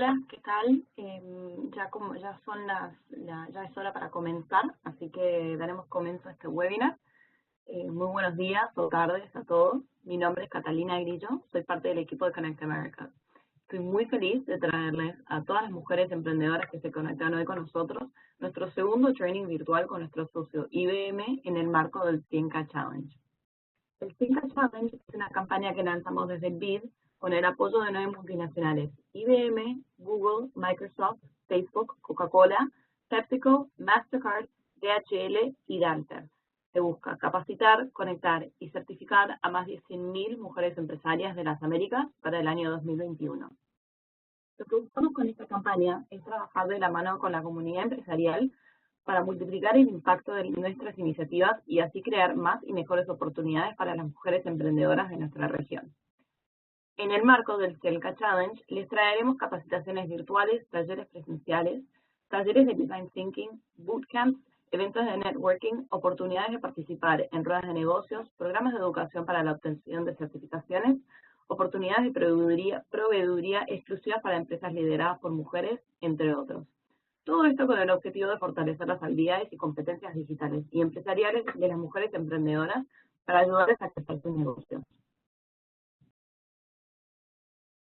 Hola, ¿qué tal? Ya es hora para comenzar, así que daremos comienzo a este webinar. Muy buenos días o tardes a todos. Mi nombre es Catalina Grillo, soy parte del equipo de Connect America. Estoy muy feliz de traerles a todas las mujeres emprendedoras que se conectan hoy con nosotros nuestro segundo training virtual con nuestro socio IBM en el marco del 100K Challenge. El 100K Challenge es una campaña que lanzamos desde el BID con el apoyo de 9 multinacionales: IBM, Google, Microsoft, Facebook, Coca-Cola, PepsiCo, Mastercard, DHL y Dalter. Se busca capacitar, conectar y certificar a más de 100.000 mujeres empresarias de las Américas para el año 2021. Lo que buscamos con esta campaña es trabajar de la mano con la comunidad empresarial para multiplicar el impacto de nuestras iniciativas y así crear más y mejores oportunidades para las mujeres emprendedoras de nuestra región. En el marco del 100K Challenge, les traeremos capacitaciones virtuales, talleres presenciales, talleres de Design Thinking, bootcamps, eventos de networking, oportunidades de participar en ruedas de negocios, programas de educación para la obtención de certificaciones, oportunidades de proveeduría exclusivas para empresas lideradas por mujeres, entre otros. Todo esto con el objetivo de fortalecer las habilidades y competencias digitales y empresariales de las mujeres emprendedoras para ayudarles a crecer sus negocios.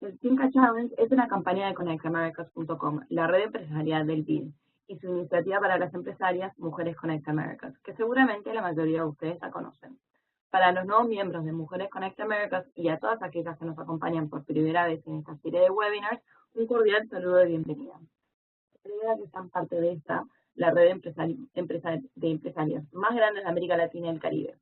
El 100K Challenge es una campaña de ConnectAmericas.com, la red empresarial del BID, y su iniciativa para las empresarias Mujeres Connect Americas, que seguramente la mayoría de ustedes ya conocen. Para los nuevos miembros de Mujeres Connect Americas y a todas aquellas que nos acompañan por primera vez en esta serie de webinars, un cordial saludo de bienvenida. La idea que sean parte de la red de empresarias más grande de América Latina y el Caribe.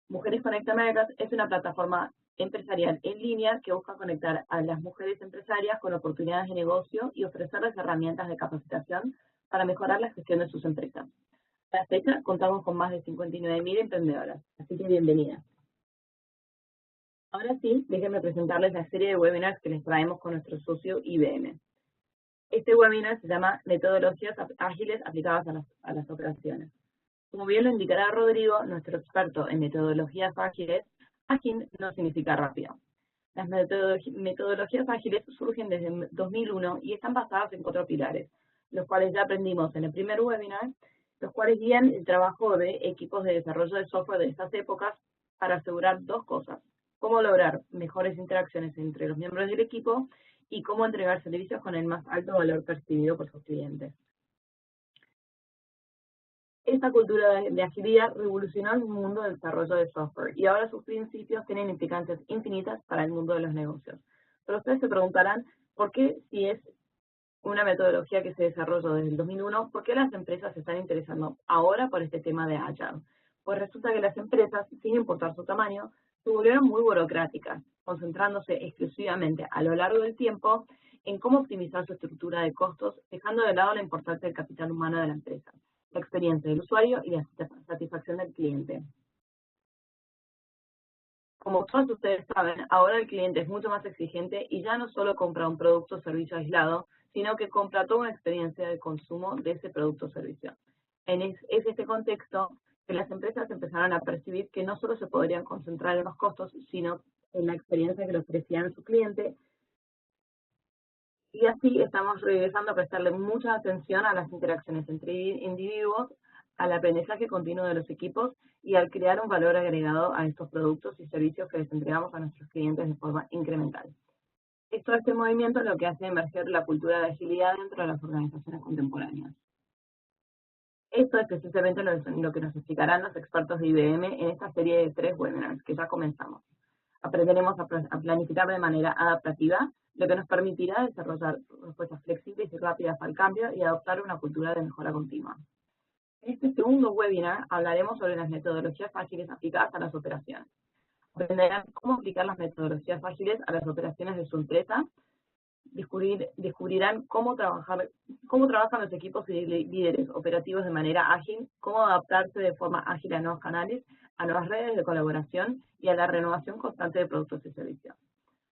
Mujeres Connect Americas es una plataforma empresarial en línea que busca conectar a las mujeres empresarias con oportunidades de negocio y ofrecerles herramientas de capacitación para mejorar la gestión de sus empresas. A la fecha contamos con más de 59.000 emprendedoras, así que bienvenidas. Ahora sí, déjenme presentarles la serie de webinars que les traemos con nuestro socio IBM. Este webinar se llama Metodologías ágiles aplicadas a las operaciones. Como bien lo indicará Rodrigo, nuestro experto en metodologías ágiles, ágil no significa rápido. Las metodologías ágiles surgen desde 2001 y están basadas en 4 pilares, los cuales ya aprendimos en el primer webinar, los cuales guían el trabajo de equipos de desarrollo de software de estas épocas para asegurar 2 cosas: cómo lograr mejores interacciones entre los miembros del equipo y cómo entregar servicios con el más alto valor percibido por sus clientes. Esta cultura de agilidad revolucionó el mundo del desarrollo de software y ahora sus principios tienen implicancias infinitas para el mundo de los negocios. Pero ustedes se preguntarán, ¿por qué, si es una metodología que se desarrolló desde el 2001, por qué las empresas se están interesando ahora por este tema de Agile? Pues resulta que las empresas, sin importar su tamaño, se volvieron muy burocráticas, concentrándose exclusivamente a lo largo del tiempo en cómo optimizar su estructura de costos, dejando de lado la importancia del capital humano de la empresa, la experiencia del usuario y la satisfacción del cliente. Como todos ustedes saben, ahora el cliente es mucho más exigente y ya no solo compra un producto o servicio aislado, sino que compra toda una experiencia de consumo de ese producto o servicio. Es este contexto que las empresas empezaron a percibir que no solo se podrían concentrar en los costos, sino en la experiencia que le ofrecían a su cliente. Y así estamos regresando a prestarle mucha atención a las interacciones entre individuos, al aprendizaje continuo de los equipos y al crear un valor agregado a estos productos y servicios que les entregamos a nuestros clientes de forma incremental. Este movimiento es lo que hace emerger la cultura de agilidad dentro de las organizaciones contemporáneas. Esto es precisamente lo que nos explicarán los expertos de IBM en esta serie de 3 webinars que ya comenzamos. Aprenderemos a planificar de manera adaptativa, lo que nos permitirá desarrollar respuestas flexibles y rápidas al cambio y adoptar una cultura de mejora continua. En este segundo webinar hablaremos sobre las metodologías ágiles aplicadas a las operaciones. Aprenderán cómo aplicar las metodologías ágiles a las operaciones de su empresa, descubrirán cómo trabajan los equipos y líderes operativos de manera ágil, cómo adaptarse de forma ágil a nuevos canales, a nuevas redes de colaboración y a la renovación constante de productos y servicios.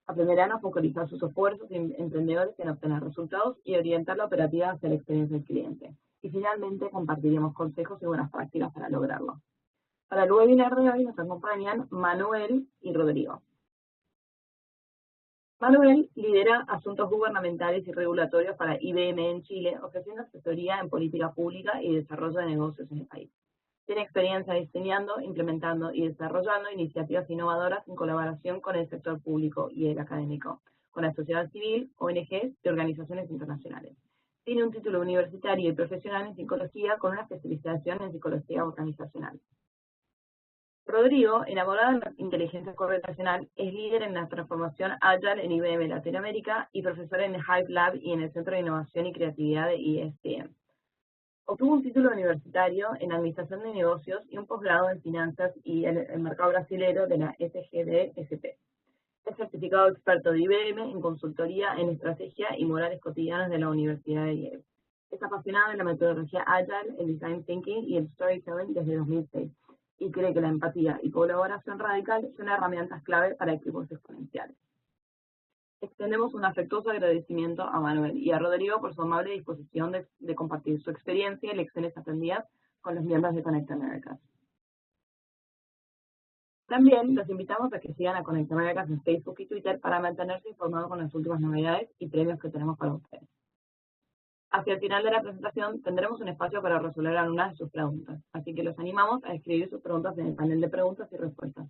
Aprenderán a focalizar sus esfuerzos emprendedores en obtener resultados y orientar la operativa hacia la experiencia del cliente. Y finalmente compartiremos consejos y buenas prácticas para lograrlo. Para el webinar de hoy nos acompañan Manuel y Rodrigo. Manuel lidera asuntos gubernamentales y regulatorios para IBM en Chile, ofreciendo asesoría en política pública y desarrollo de negocios en el país. Tiene experiencia diseñando, implementando y desarrollando iniciativas innovadoras en colaboración con el sector público y el académico, con la sociedad civil, ONGs y organizaciones internacionales. Tiene un título universitario y profesional en psicología con una especialización en psicología organizacional. Rodrigo, enamorado de la inteligencia correlacional, es líder en la transformación Agile en IBM Latinoamérica y profesor en el Hive Lab y en el Centro de Innovación y Creatividad de ESPM. Obtuvo un título universitario en Administración de Negocios y un posgrado en Finanzas y en el mercado brasilero de la SGDSP. Es certificado experto de IBM en consultoría en estrategia y morales cotidianas de la Universidad de Yale. Es apasionado de la metodología Agile, el Design Thinking y el Storytelling desde 2006 y cree que la empatía y colaboración radical son herramientas clave para equipos exponenciales. Extendemos un afectuoso agradecimiento a Manuel y a Rodrigo por su amable disposición de compartir su experiencia y lecciones aprendidas con los miembros de Connect Americas. También los invitamos a que sigan a Connect Americas en Facebook y Twitter para mantenerse informados con las últimas novedades y premios que tenemos para ustedes. Hacia el final de la presentación tendremos un espacio para resolver algunas de sus preguntas, así que los animamos a escribir sus preguntas en el panel de preguntas y respuestas.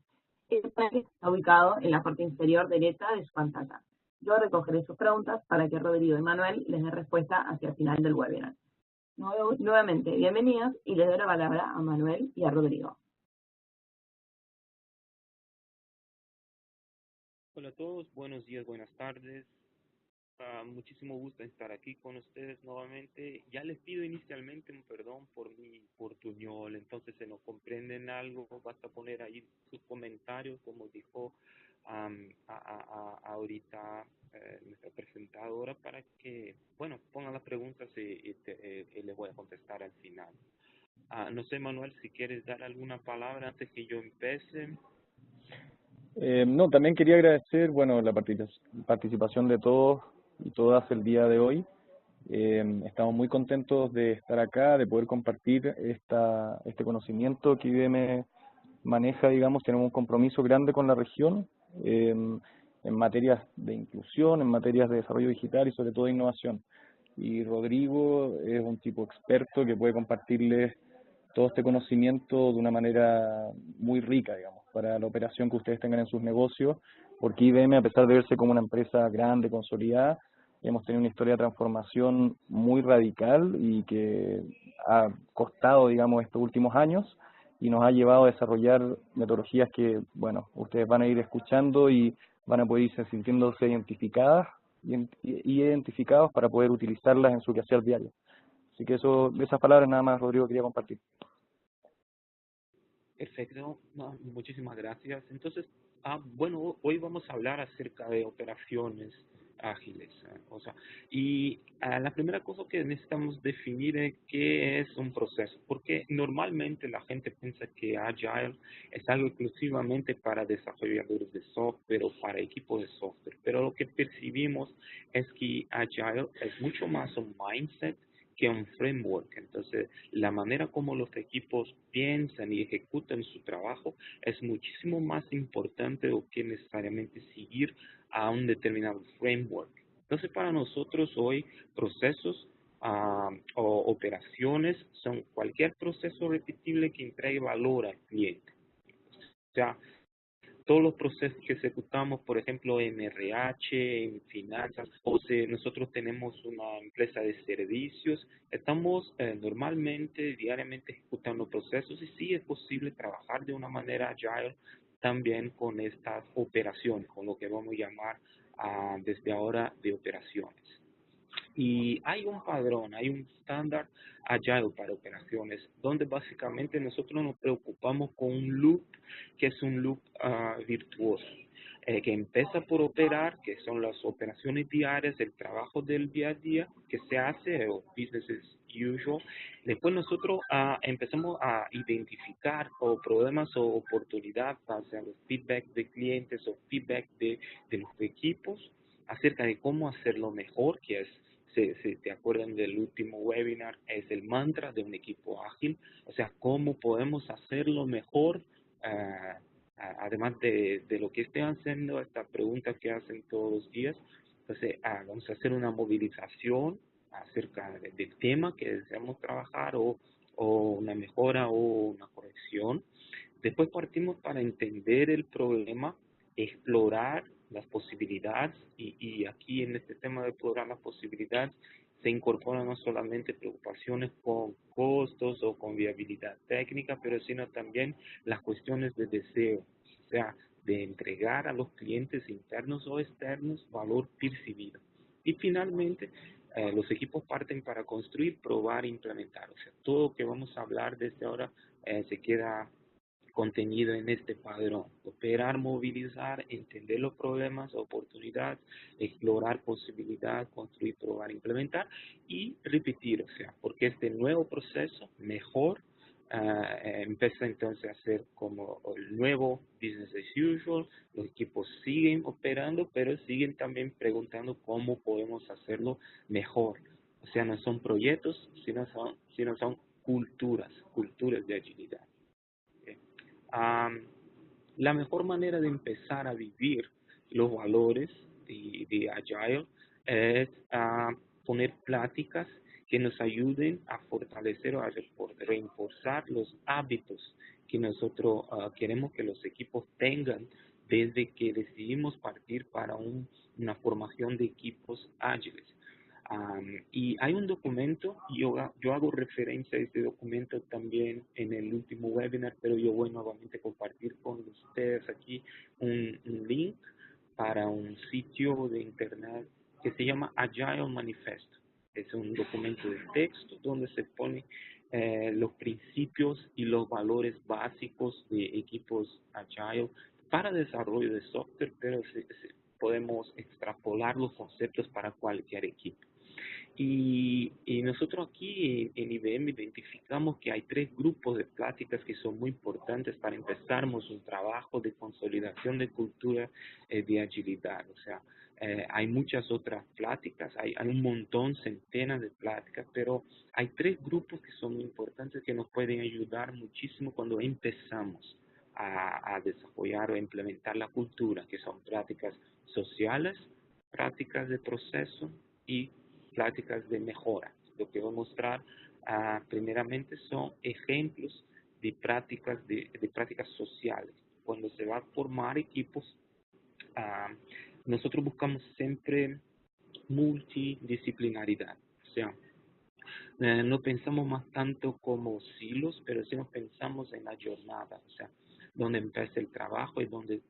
Este panel está ubicado en la parte inferior derecha de su pantalla. Yo recogeré sus preguntas para que Rodrigo y Manuel les den respuesta hacia el final del webinar. Nuevamente, bienvenidos y les doy la palabra a Manuel y a Rodrigo. Hola a todos, buenos días, buenas tardes. Muchísimo gusto estar aquí con ustedes nuevamente. Ya les pido inicialmente un perdón por mi portuñol, entonces si no comprenden algo, basta poner ahí sus comentarios, como dijo ahorita nuestra presentadora, para que, bueno, pongan las preguntas y les voy a contestar al final. No sé, Manuel, si quieres dar alguna palabra antes que yo empiece. No, también quería agradecer, bueno, la participación de todos y todas el día de hoy. Estamos muy contentos de estar acá, de poder compartir este conocimiento que IBM maneja, digamos. Tenemos un compromiso grande con la región en materias de inclusión, en materias de desarrollo digital y sobre todo de innovación. Y Rodrigo es un tipo experto que puede compartirles todo este conocimiento de una manera muy rica, digamos, para la operación que ustedes tengan en sus negocios, porque IBM, a pesar de verse como una empresa grande, consolidada, hemos tenido una historia de transformación muy radical y que ha costado, digamos, estos últimos años y nos ha llevado a desarrollar metodologías que, bueno, ustedes van a ir escuchando y van a poder irse sintiéndose identificadas y identificados para poder utilizarlas en su quehacer diario. Así que de esas palabras nada más, Rodrigo, quería compartir. Perfecto, no, muchísimas gracias. Entonces, bueno, hoy vamos a hablar acerca de operaciones ágiles. La primera cosa que necesitamos definir es qué es un proceso, porque normalmente la gente piensa que Agile es algo exclusivamente para desarrolladores de software o para equipos de software, pero lo que percibimos es que Agile es mucho más un mindset que un framework. Entonces, la manera como los equipos piensan y ejecutan su trabajo es muchísimo más importante do que necesariamente seguir a un determinado framework. Entonces, para nosotros hoy, procesos o operaciones son cualquier proceso repetible que entregue valor al cliente. O sea, todos los procesos que ejecutamos, por ejemplo, en RH, en finanzas, o si nosotros tenemos una empresa de servicios, estamos normalmente, diariamente ejecutando procesos y sí es posible trabajar de una manera agile también con estas operaciones, con lo que vamos a llamar desde ahora de operaciones. Y hay un padrón, hay un estándar agile para operaciones, donde básicamente nosotros nos preocupamos con un loop, que es un loop virtuoso, que empieza por operar, que son las operaciones diarias, el trabajo del día a día que se hace, o business as usual. Después nosotros empezamos a identificar o problemas o oportunidades, o sea, los feedback de clientes o feedback de los equipos, acerca de cómo hacerlo mejor, que es, si te acuerdan del último webinar, es el mantra de un equipo ágil, o sea, cómo podemos hacerlo mejor además de lo que estén haciendo, esta pregunta que hacen todos los días, entonces vamos a hacer una movilización acerca del tema que deseamos trabajar o una mejora o una corrección. Después partimos para entender el problema, explorar las posibilidades y aquí en este tema de explorar las posibilidades se incorporan no solamente preocupaciones con costos o con viabilidad técnica, pero sino también las cuestiones de deseo, o sea, de entregar a los clientes internos o externos valor percibido. Y finalmente, los equipos parten para construir, probar e implementar. O sea, todo lo que vamos a hablar desde ahora se queda contenido en este padrón: operar, movilizar, entender los problemas, oportunidades, explorar posibilidades, construir, probar, implementar y repetir. O sea, porque este nuevo proceso mejor empieza entonces a ser como el nuevo business as usual. Los equipos siguen operando, pero siguen también preguntando cómo podemos hacerlo mejor. O sea, no son proyectos, sino son culturas de agilidad. La mejor manera de empezar a vivir los valores de Agile es poner pláticas que nos ayuden a fortalecer o a reforzar los hábitos que nosotros queremos que los equipos tengan desde que decidimos partir para una formación de equipos ágiles. Y hay un documento, yo hago referencia a este documento también en el último webinar, pero yo voy nuevamente a compartir con ustedes aquí un link para un sitio de internet que se llama Agile Manifesto. Es un documento de texto donde se pone los principios y los valores básicos de equipos Agile para desarrollo de software, pero podemos extrapolar los conceptos para cualquier equipo. Y nosotros aquí en IBM identificamos que hay 3 grupos de pláticas que son muy importantes para empezarmos un trabajo de consolidación de cultura de agilidad. O sea, hay muchas otras pláticas, hay un montón, centenas de pláticas, pero hay 3 grupos que son muy importantes que nos pueden ayudar muchísimo cuando empezamos a desarrollar o implementar la cultura, que son prácticas sociales, prácticas de proceso y pláticas de mejora. Lo que voy a mostrar primeramente son ejemplos de prácticas sociales. Cuando se va a formar equipos, nosotros buscamos siempre multidisciplinaridad. O sea, no pensamos más tanto como silos, pero sí nos pensamos en la jornada, o sea, donde empieza el trabajo y donde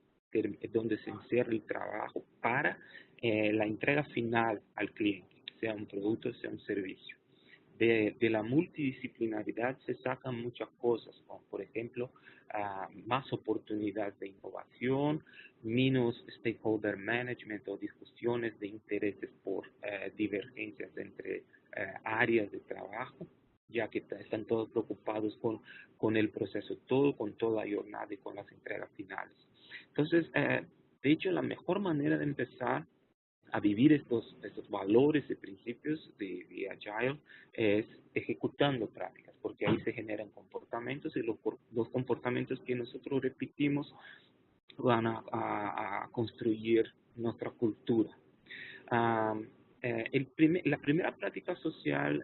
se encierra el trabajo para la entrega final al cliente, sea un producto, sea un servicio. De la multidisciplinaridad se sacan muchas cosas, como por ejemplo, más oportunidades de innovación, menos stakeholder management o discusiones de intereses por divergencias entre áreas de trabajo, ya que están todos preocupados con el proceso todo, con toda la jornada y con las entregas finales. Entonces, de hecho, la mejor manera de empezar a vivir estos valores y principios de Agile es ejecutando prácticas, porque ahí se generan comportamientos y los comportamientos que nosotros repetimos van a construir nuestra cultura. La primera práctica social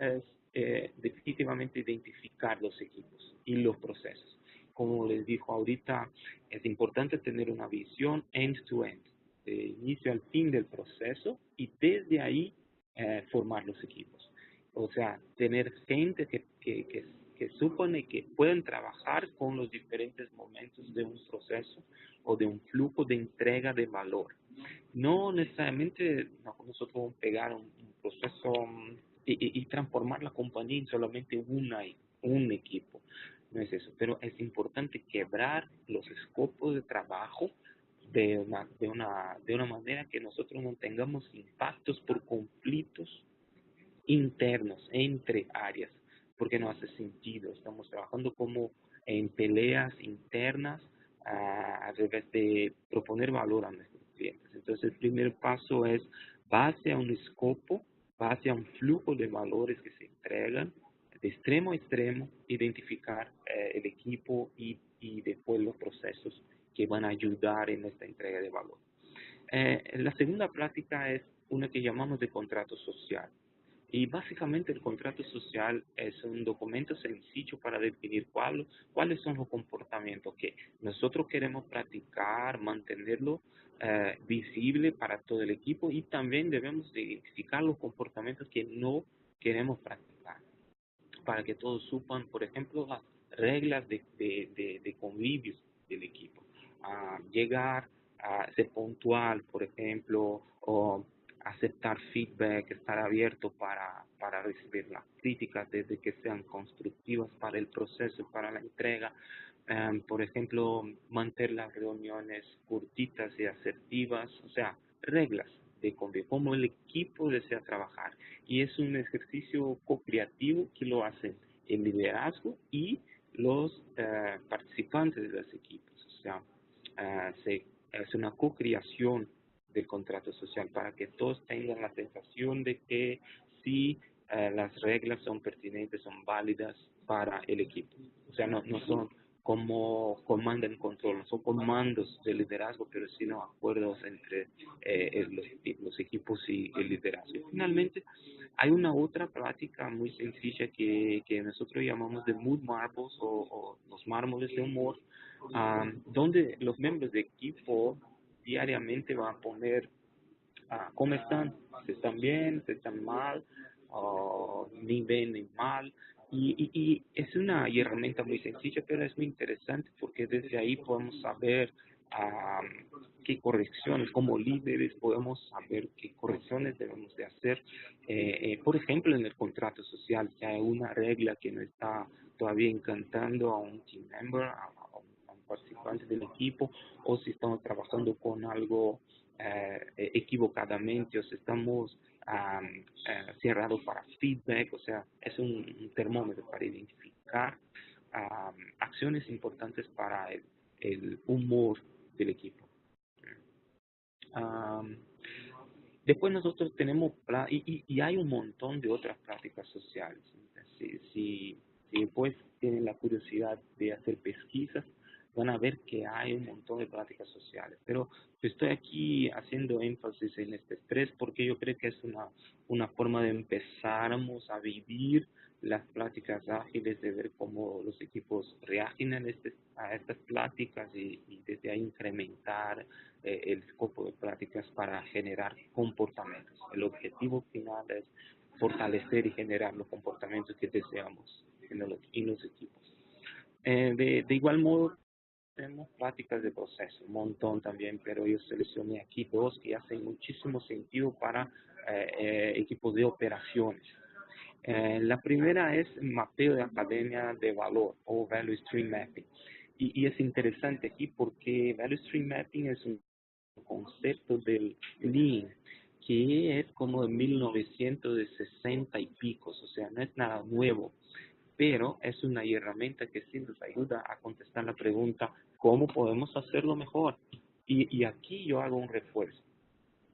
es definitivamente identificar los equipos y los procesos. Como les dijo ahorita, es importante tener una visión end-to-end, de inicio al fin del proceso, y desde ahí formar los equipos. O sea, tener gente que supone que pueden trabajar con los diferentes momentos de un proceso o de un flujo de entrega de valor. No necesariamente nosotros vamos a pegar un proceso y transformar la compañía en solamente un equipo. No es eso, pero es importante quebrar los escopos de trabajo de una manera que nosotros no tengamos impactos por conflictos internos entre áreas, porque no hace sentido. Estamos trabajando como en peleas internas a través de proponer valor a nuestros clientes. Entonces, el primer paso es base a un escopo, base a un flujo de valores que se entregan, de extremo a extremo, identificar el equipo y después los procesos que van a ayudar en esta entrega de valor. La segunda práctica es una que llamamos de contrato social. Y básicamente el contrato social es un documento sencillo para definir cuáles son los comportamientos que nosotros queremos practicar, mantenerlo visible para todo el equipo, y también debemos de identificar los comportamientos que no queremos practicar, para que todos supan, por ejemplo, las reglas de convivio del equipo. Llegar a ser puntual, por ejemplo, o aceptar feedback, estar abierto para recibir las críticas desde que sean constructivas para el proceso, para la entrega. Por ejemplo, mantener las reuniones cortitas y asertivas, o sea, reglas de cómo el equipo desea trabajar. Y es un ejercicio co-creativo que lo hacen el liderazgo y los participantes de los equipos. O sea, es una co-creación del contrato social para que todos tengan la sensación de que sí, las reglas son pertinentes, son válidas para el equipo. O sea, no son como comando en control, no son comandos de liderazgo, pero sino acuerdos entre los equipos y el liderazgo. Y finalmente, hay una otra práctica muy sencilla que nosotros llamamos de mood marbles o los mármoles de humor, donde los miembros de equipo diariamente van a poner cómo están, si están bien, si están mal, ni bien ni mal. Y es una herramienta muy sencilla, pero es muy interesante porque desde ahí podemos saber qué correcciones, como líderes podemos saber qué correcciones debemos de hacer. Por ejemplo, en el contrato social, si hay una regla que no está todavía encantando a un team member, a un participante del equipo, o si estamos trabajando con algo equivocadamente, o si estamos cerrados para feedback. O sea, es un termómetro para identificar acciones importantes para el humor del equipo. Después nosotros tenemos, y hay un montón de otras prácticas sociales. Si después tienen la curiosidad de hacer pesquisas, van a ver que hay un montón de prácticas sociales. Pero estoy aquí haciendo énfasis en este tres porque yo creo que es una forma de empezarmos a vivir las prácticas ágiles, de ver cómo los equipos reaccionan a estas pláticas y desde ahí incrementar el escopo de prácticas para generar comportamientos. El objetivo final es fortalecer y generar los comportamientos que deseamos en los equipos. De igual modo, tenemos prácticas de proceso, un montón también, pero yo seleccioné aquí dos que hacen muchísimo sentido para equipos de operaciones. La primera es mapeo de academia de valor o Value Stream Mapping. Y es interesante aquí porque Value Stream Mapping es un concepto del Lean, que es como de 1960 y pico, o sea, no es nada nuevo, pero es una herramienta que sí nos ayuda a contestar la pregunta, ¿cómo podemos hacerlo mejor? Y aquí yo hago un refuerzo.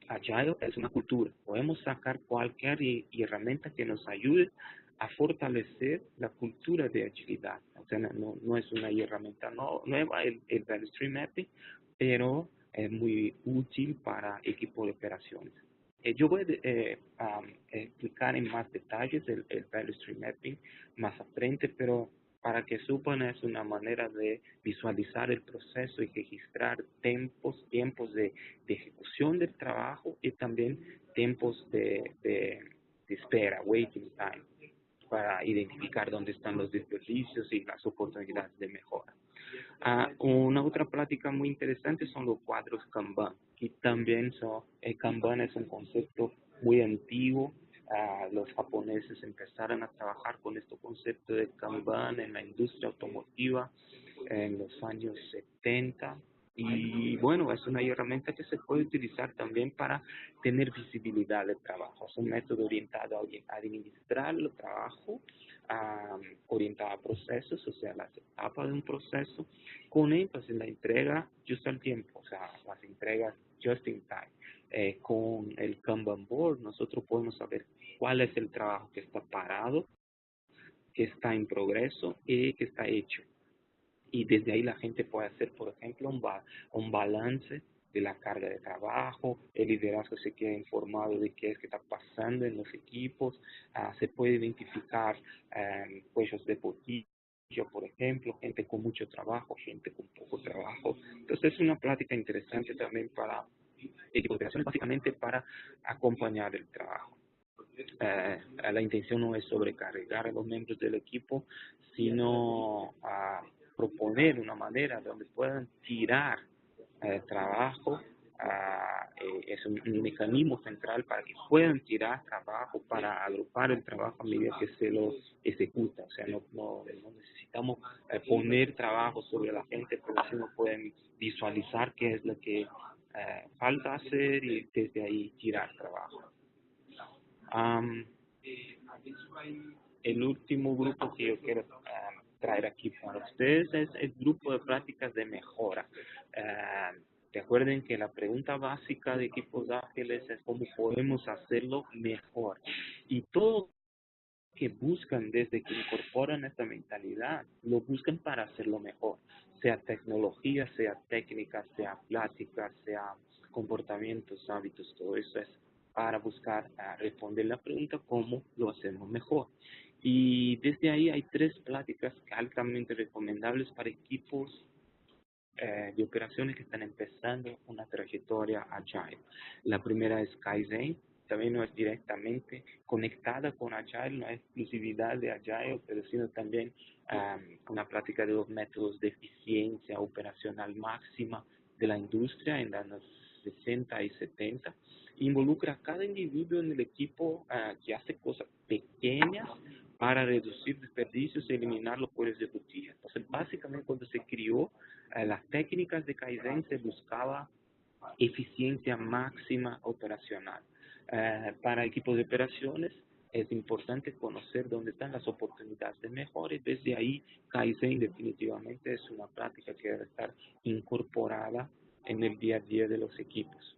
Agile es una cultura. Podemos sacar cualquier herramienta que nos ayude a fortalecer la cultura de agilidad. O sea, no es una herramienta nueva el Value Stream Mapping, pero es muy útil para equipos de operaciones. Yo voy a explicar en más detalles el Value Stream Mapping más a frente, pero para que sepan es una manera de visualizar el proceso y registrar tiempos de ejecución del trabajo y también tiempos de espera, waiting time, para identificar dónde están los desperdicios y las oportunidades de mejora. Una otra práctica muy interesante son los cuadros Kanban, y también Kanban es un concepto muy antiguo. Los japoneses empezaron a trabajar con este concepto de Kanban en la industria automotiva en los años 70. Y bueno, es una herramienta que se puede utilizar también para tener visibilidad del trabajo. Es un método orientado a administrar el trabajo, orientado a procesos, o sea, las etapas de un proceso, con énfasis en la entrega justo al tiempo, o sea, las entregas just in time. Con el Kanban board nosotros podemos saber cuál es el trabajo que está parado, que está en progreso y que está hecho. y desde ahí la gente puede hacer, por ejemplo, un balance de la carga de trabajo, el liderazgo se queda informado de qué es que está pasando en los equipos, se puede identificar cuellos de botella, por ejemplo, gente con mucho trabajo, gente con poco trabajo. Entonces es una plática interesante también para equipos de operaciones, básicamente para acompañar el trabajo. La intención no es sobrecargar a los miembros del equipo, sino proponer una manera donde puedan tirar trabajo. Es un mecanismo central para que puedan tirar trabajo, para agrupar el trabajo a medida que se lo ejecuta. O sea, no necesitamos poner trabajo sobre la gente, pero sí no pueden visualizar qué es lo que falta hacer y desde ahí tirar trabajo. El último grupo que yo quiero traer aquí para ustedes es el grupo de prácticas de mejora. Recuerden que la pregunta básica de equipos ágiles es cómo podemos hacerlo mejor. Y todo que buscan desde que incorporan esta mentalidad, lo buscan para hacerlo mejor. Sea tecnología, sea técnica, sea plática, sea comportamientos, hábitos, todo eso es para buscar responder la pregunta cómo lo hacemos mejor. Y desde ahí hay 3 pláticas altamente recomendables para equipos de operaciones que están empezando una trayectoria agile. La primera es Kaizen, también no es directamente conectada con Agile, no es exclusividad de Agile, pero sino también una práctica de los métodos de eficiencia operacional máxima de la industria en los años 60 y 70. Involucra a cada individuo en el equipo que hace cosas pequeñas para reducir desperdicios y eliminar los cuellos de botella. Entonces, básicamente, cuando se crió las técnicas de Kaizen, se buscaba eficiencia máxima operacional. Para equipos de operaciones es importante conocer dónde están las oportunidades de mejora y desde ahí Kaizen definitivamente es una práctica que debe estar incorporada en el día a día de los equipos.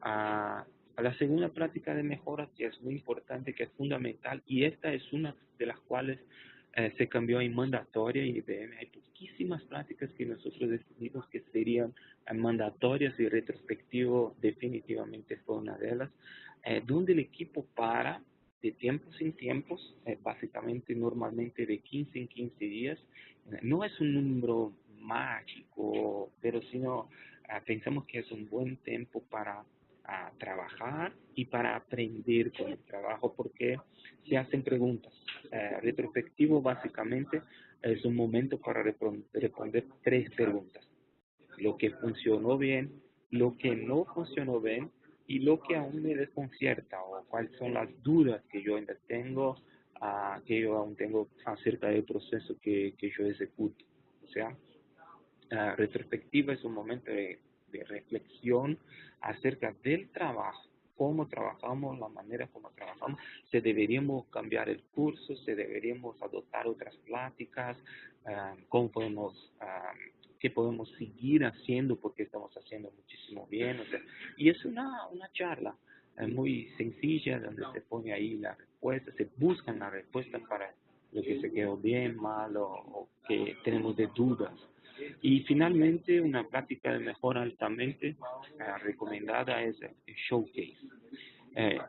A la segunda práctica de mejora que es muy importante, que es fundamental, y esta es una de las cuales se cambió en mandatoria en IBM. Hay poquísimas prácticas que nosotros decidimos que serían mandatorias y retrospectivo definitivamente fue una de ellas, donde el equipo para de tiempos en tiempos, básicamente normalmente de 15 en 15 días. No es un número mágico, pero sino pensamos que es un buen tiempo para trabajar y para aprender con el trabajo, porque se hacen preguntas. Retrospectivo básicamente es un momento para responder 3 preguntas. Lo que funcionó bien, lo que no funcionó bien y lo que aún me desconcierta o cuáles son las dudas que yo ainda tengo, que yo aún tengo acerca del proceso que yo ejecuto. O sea, retrospectiva es un momento de reflexión acerca del trabajo, cómo trabajamos, la manera como trabajamos, se deberíamos cambiar el curso, se deberíamos adoptar otras pláticas, cómo podemos, qué podemos seguir haciendo porque estamos haciendo muchísimo bien, o sea, y es una charla muy sencilla donde se pone ahí la respuesta, se buscan las respuestas para lo que se quedó bien, mal o que tenemos de dudas. Y finalmente, una práctica de mejora altamente recomendada es el showcase. Eh,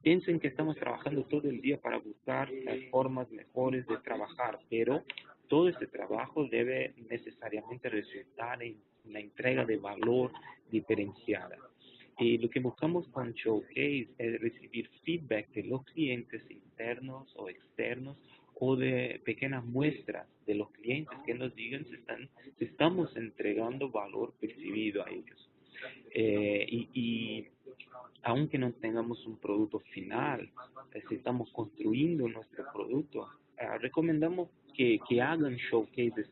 Piensen que estamos trabajando todo el día para buscar formas mejores de trabajar, pero todo este trabajo debe necesariamente resultar en una entrega de valor diferenciada. Y lo que buscamos con Showcase es recibir feedback de los clientes internos o externos o de pequeñas muestras de los clientes que nos digan si estamos entregando valor percibido a ellos. Y aunque no tengamos un producto final, si estamos construyendo nuestro producto, recomendamos que hagan showcases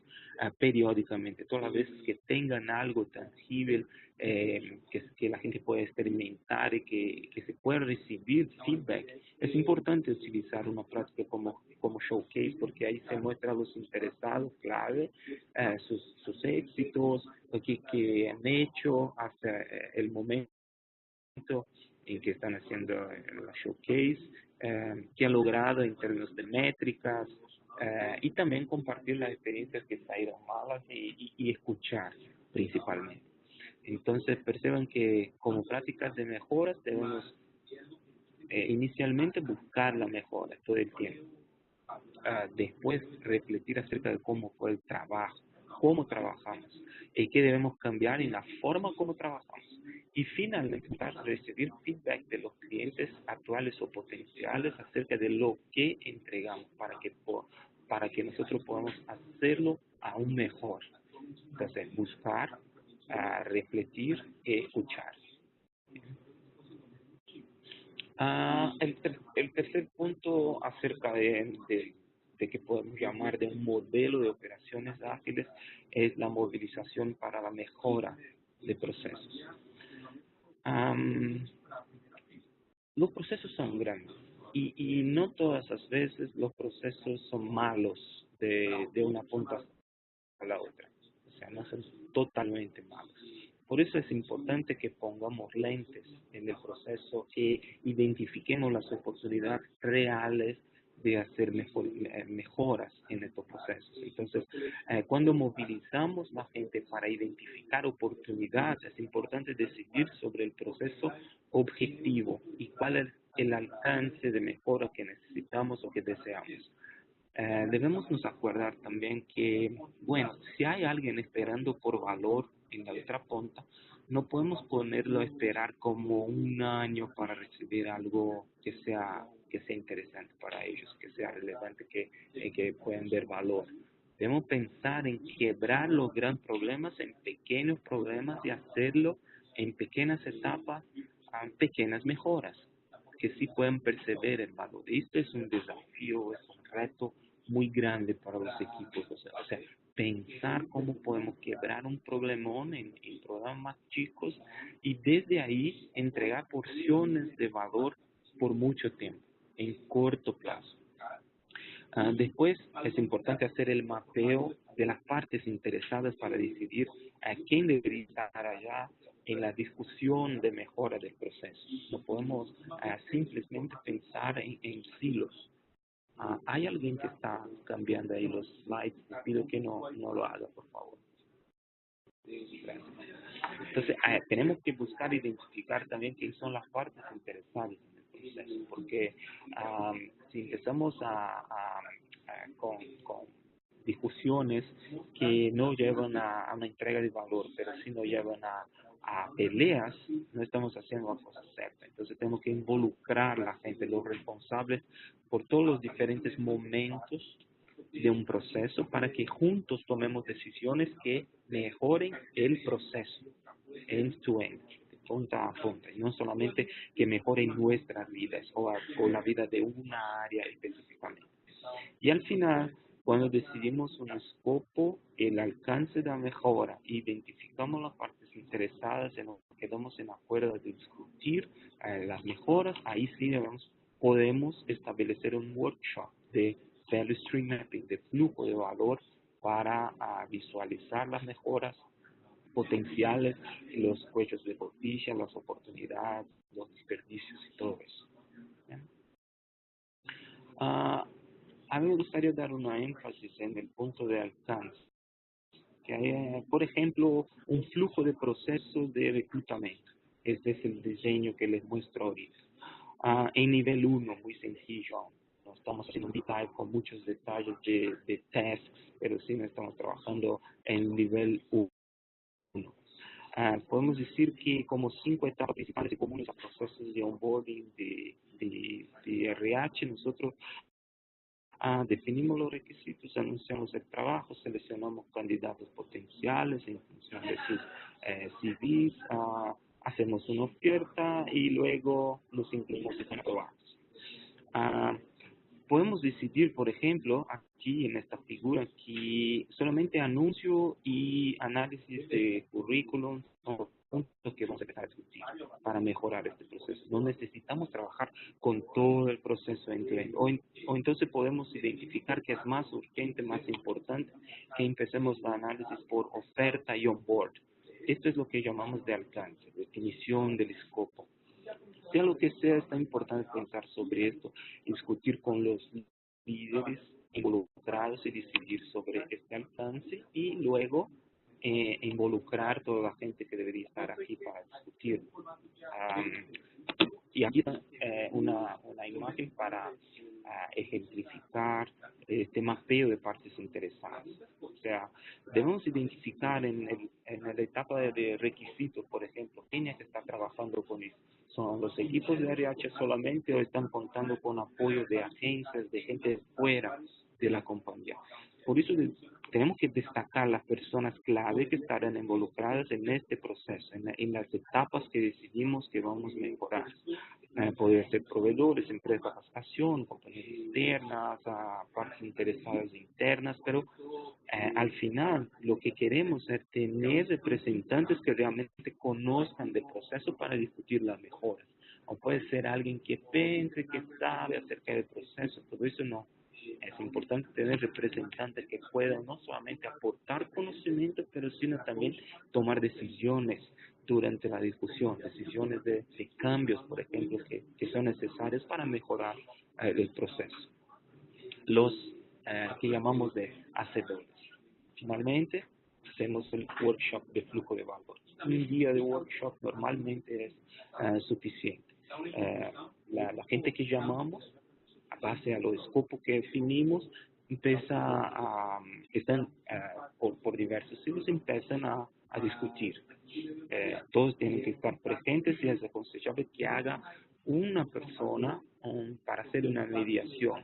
periódicamente, todas las veces que tengan algo tangible, que la gente pueda experimentar y que se pueda recibir feedback. Es importante utilizar una práctica como showcase porque ahí se muestra a los interesados clave, sus éxitos, lo que han hecho hasta el momento en que están haciendo la showcase, que ha logrado en términos de métricas, y también compartir las experiencias que salieron malas y escuchar principalmente. Entonces perciban que como prácticas de mejoras debemos inicialmente buscar la mejora todo el tiempo. Después refletir acerca de cómo fue el trabajo, cómo trabajamos y qué debemos cambiar en la forma como trabajamos. Y finalmente recibir feedback de los clientes actuales o potenciales acerca de lo que entregamos para que nosotros podamos hacerlo aún mejor. Entonces, buscar, refletir y escuchar. El tercer punto acerca de que podemos llamar de un modelo de operaciones ágiles es la movilización para la mejora de procesos. Los procesos son grandes y no todas las veces los procesos son malos de una punta a la otra. O sea, no son totalmente malos. Por eso es importante que pongamos lentes en el proceso e identifiquemos las oportunidades reales de hacer mejoras en estos procesos. Entonces, cuando movilizamos la gente para identificar oportunidades, es importante decidir sobre el proceso objetivo y cuál es el alcance de mejora que necesitamos o que deseamos. Debemos nos acordar también que, bueno, si hay alguien esperando por valor en la otra punta, no podemos ponerlo a esperar como un año para recibir algo que sea interesante para ellos, que sea relevante, que puedan ver valor. Debemos pensar en quebrar los grandes problemas en pequeños problemas y hacerlo en pequeñas etapas, pequeñas mejoras, que sí puedan percibir el valor. Este es un desafío, es un reto muy grande para los equipos. O sea, pensar cómo podemos quebrar un problemón en programas más chicos y desde ahí entregar porciones de valor por mucho tiempo, en corto plazo. Después es importante hacer el mapeo de las partes interesadas para decidir a quién debería estar allá en la discusión de mejora del proceso. No podemos simplemente pensar en silos. Hay alguien que está cambiando ahí los slides, les pido que no lo haga, por favor. Gracias. Entonces, tenemos que buscar identificar también quiénes son las partes interesadas en el proceso, porque si empezamos con discusiones que no llevan a una entrega de valor, pero sí nos llevan a peleas, no estamos haciendo la cosa cierta. Entonces tenemos que involucrar a la gente, los responsables, por todos los diferentes momentos de un proceso para que juntos tomemos decisiones que mejoren el proceso, end to end, de punta a punta, y no solamente que mejoren nuestras vidas o la vida de una área específicamente. Y al final, cuando decidimos un escopo, el alcance de la mejora, identificamos las partes interesadas, en lo que quedamos en acuerdo de discutir las mejoras, ahí sí podemos establecer un workshop de value stream mapping, de flujo de valor para visualizar las mejoras potenciales, los cuellos de botella, las oportunidades, los desperdicios y todo eso. A mí me gustaría dar una énfasis en el punto de alcance, que hay, por ejemplo, un flujo de procesos de reclutamiento. Este es el diseño que les muestro ahorita. En nivel 1, muy sencillo, no estamos haciendo un detalle con muchos detalles de tasks, pero sí no estamos trabajando en nivel 1. Podemos decir que como 5 etapas principales y comunes a procesos de onboarding de RH, nosotros definimos los requisitos, anunciamos el trabajo, seleccionamos candidatos potenciales en función de sus CVs, hacemos una oferta y luego los incluimos en aprobados. Podemos decidir, por ejemplo, aquí en esta figura, que solamente anuncio y análisis de currículum son los puntos que vamos a empezar a discutir para mejorar este proceso. No necesitamos trabajar con todo el proceso end-to-end. O entonces podemos identificar que es más urgente, más importante que empecemos el análisis por oferta y onboard. Esto es lo que llamamos de alcance, definición del escopo. Sea lo que sea, está importante pensar sobre esto, discutir con los líderes involucrados y decidir sobre este alcance y luego involucrar toda la gente que debería estar aquí para discutir. Y aquí una imagen para ejemplificar este mapeo de partes interesadas. O sea, debemos identificar en la etapa de requisitos, por ejemplo, quiénes están trabajando con eso. ¿Son los equipos de RH solamente o están contando con apoyo de agencias, de gente fuera de la compañía? Por eso tenemos que destacar las personas clave que estarán involucradas en este proceso, en las etapas que decidimos que vamos a mejorar. Pueden ser proveedores, empresas de captación, compañías externas, partes interesadas internas, pero al final lo que queremos es tener representantes que realmente conozcan del proceso para discutir las mejoras. O puede ser alguien que piense, que sabe acerca del proceso, todo eso no. Es importante tener representantes que puedan no solamente aportar conocimiento, pero sino también tomar decisiones durante la discusión, decisiones de cambios, por ejemplo, que son necesarios para mejorar el proceso. Los que llamamos de hacedores. Finalmente, hacemos el workshop de flujo de valor. Un día de workshop normalmente es suficiente. La gente que llamamos, a base a los escopos que definimos, están por diversos siglos, empiezan a discutir. Todos tienen que estar presentes y es aconsejable que haga una persona para hacer una mediación,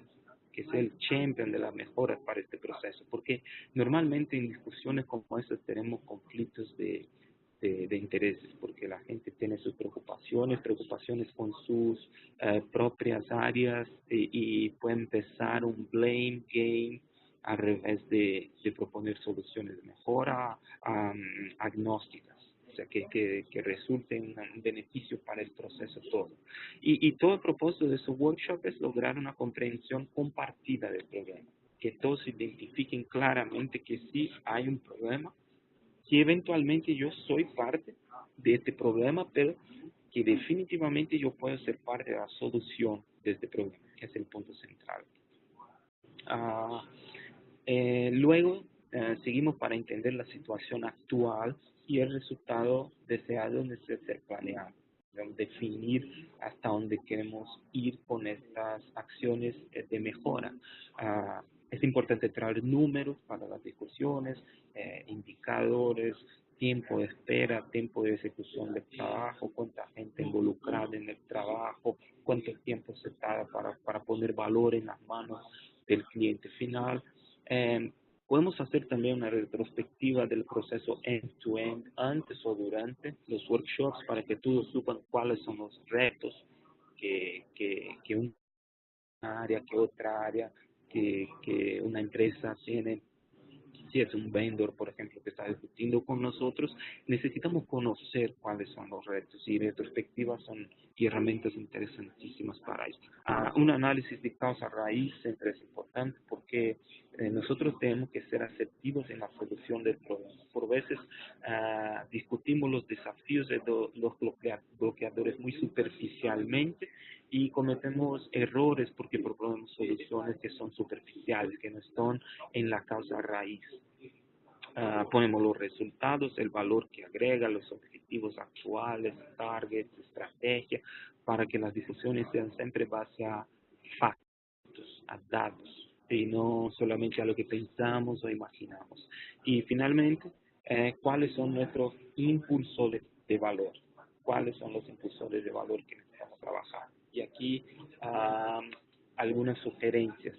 que es el champion de las mejoras para este proceso, porque normalmente en discusiones como estas tenemos conflictos de intereses, porque la gente tiene sus preocupaciones con sus propias áreas y puede empezar un blame game al revés de proponer soluciones de mejora agnósticas, o sea, que resulten un beneficio para el proceso todo. Y todo el propósito de su workshop es lograr una comprensión compartida del problema, que todos identifiquen claramente que sí hay un problema, que eventualmente yo soy parte de este problema, pero que definitivamente yo puedo ser parte de la solución de este problema, que es el punto central. Luego, seguimos para entender la situación actual y el resultado deseado debe ser planeado. Debemos definir hasta dónde queremos ir con estas acciones de mejora. Es importante traer números para las discusiones, indicadores, tiempo de espera, tiempo de ejecución del trabajo, cuánta gente involucrada en el trabajo, cuánto tiempo se tarda para poner valor en las manos del cliente final. Podemos hacer también una retrospectiva del proceso end-to-end antes o durante los workshops para que todos sepan cuáles son los retos que una área, que otra área, que una empresa tiene. Si es un vendor, por ejemplo, que está discutiendo con nosotros, necesitamos conocer cuáles son los retos y retrospectivas son herramientas interesantísimas para esto. Un análisis de causa raíz siempre es importante porque nosotros tenemos que ser asertivos en la solución del problema. Por veces discutimos los desafíos de los bloqueadores muy superficialmente y cometemos errores porque proponemos soluciones que son superficiales, que no están en la causa raíz. Ponemos los resultados, el valor que agrega, los objetivos actuales, targets, estrategia, para que las discusiones sean siempre base a factos, a datos, y no solamente a lo que pensamos o imaginamos. Y finalmente, ¿cuáles son nuestros impulsores de valor? ¿Cuáles son los impulsores de valor que necesitamos trabajar? Y aquí algunas sugerencias.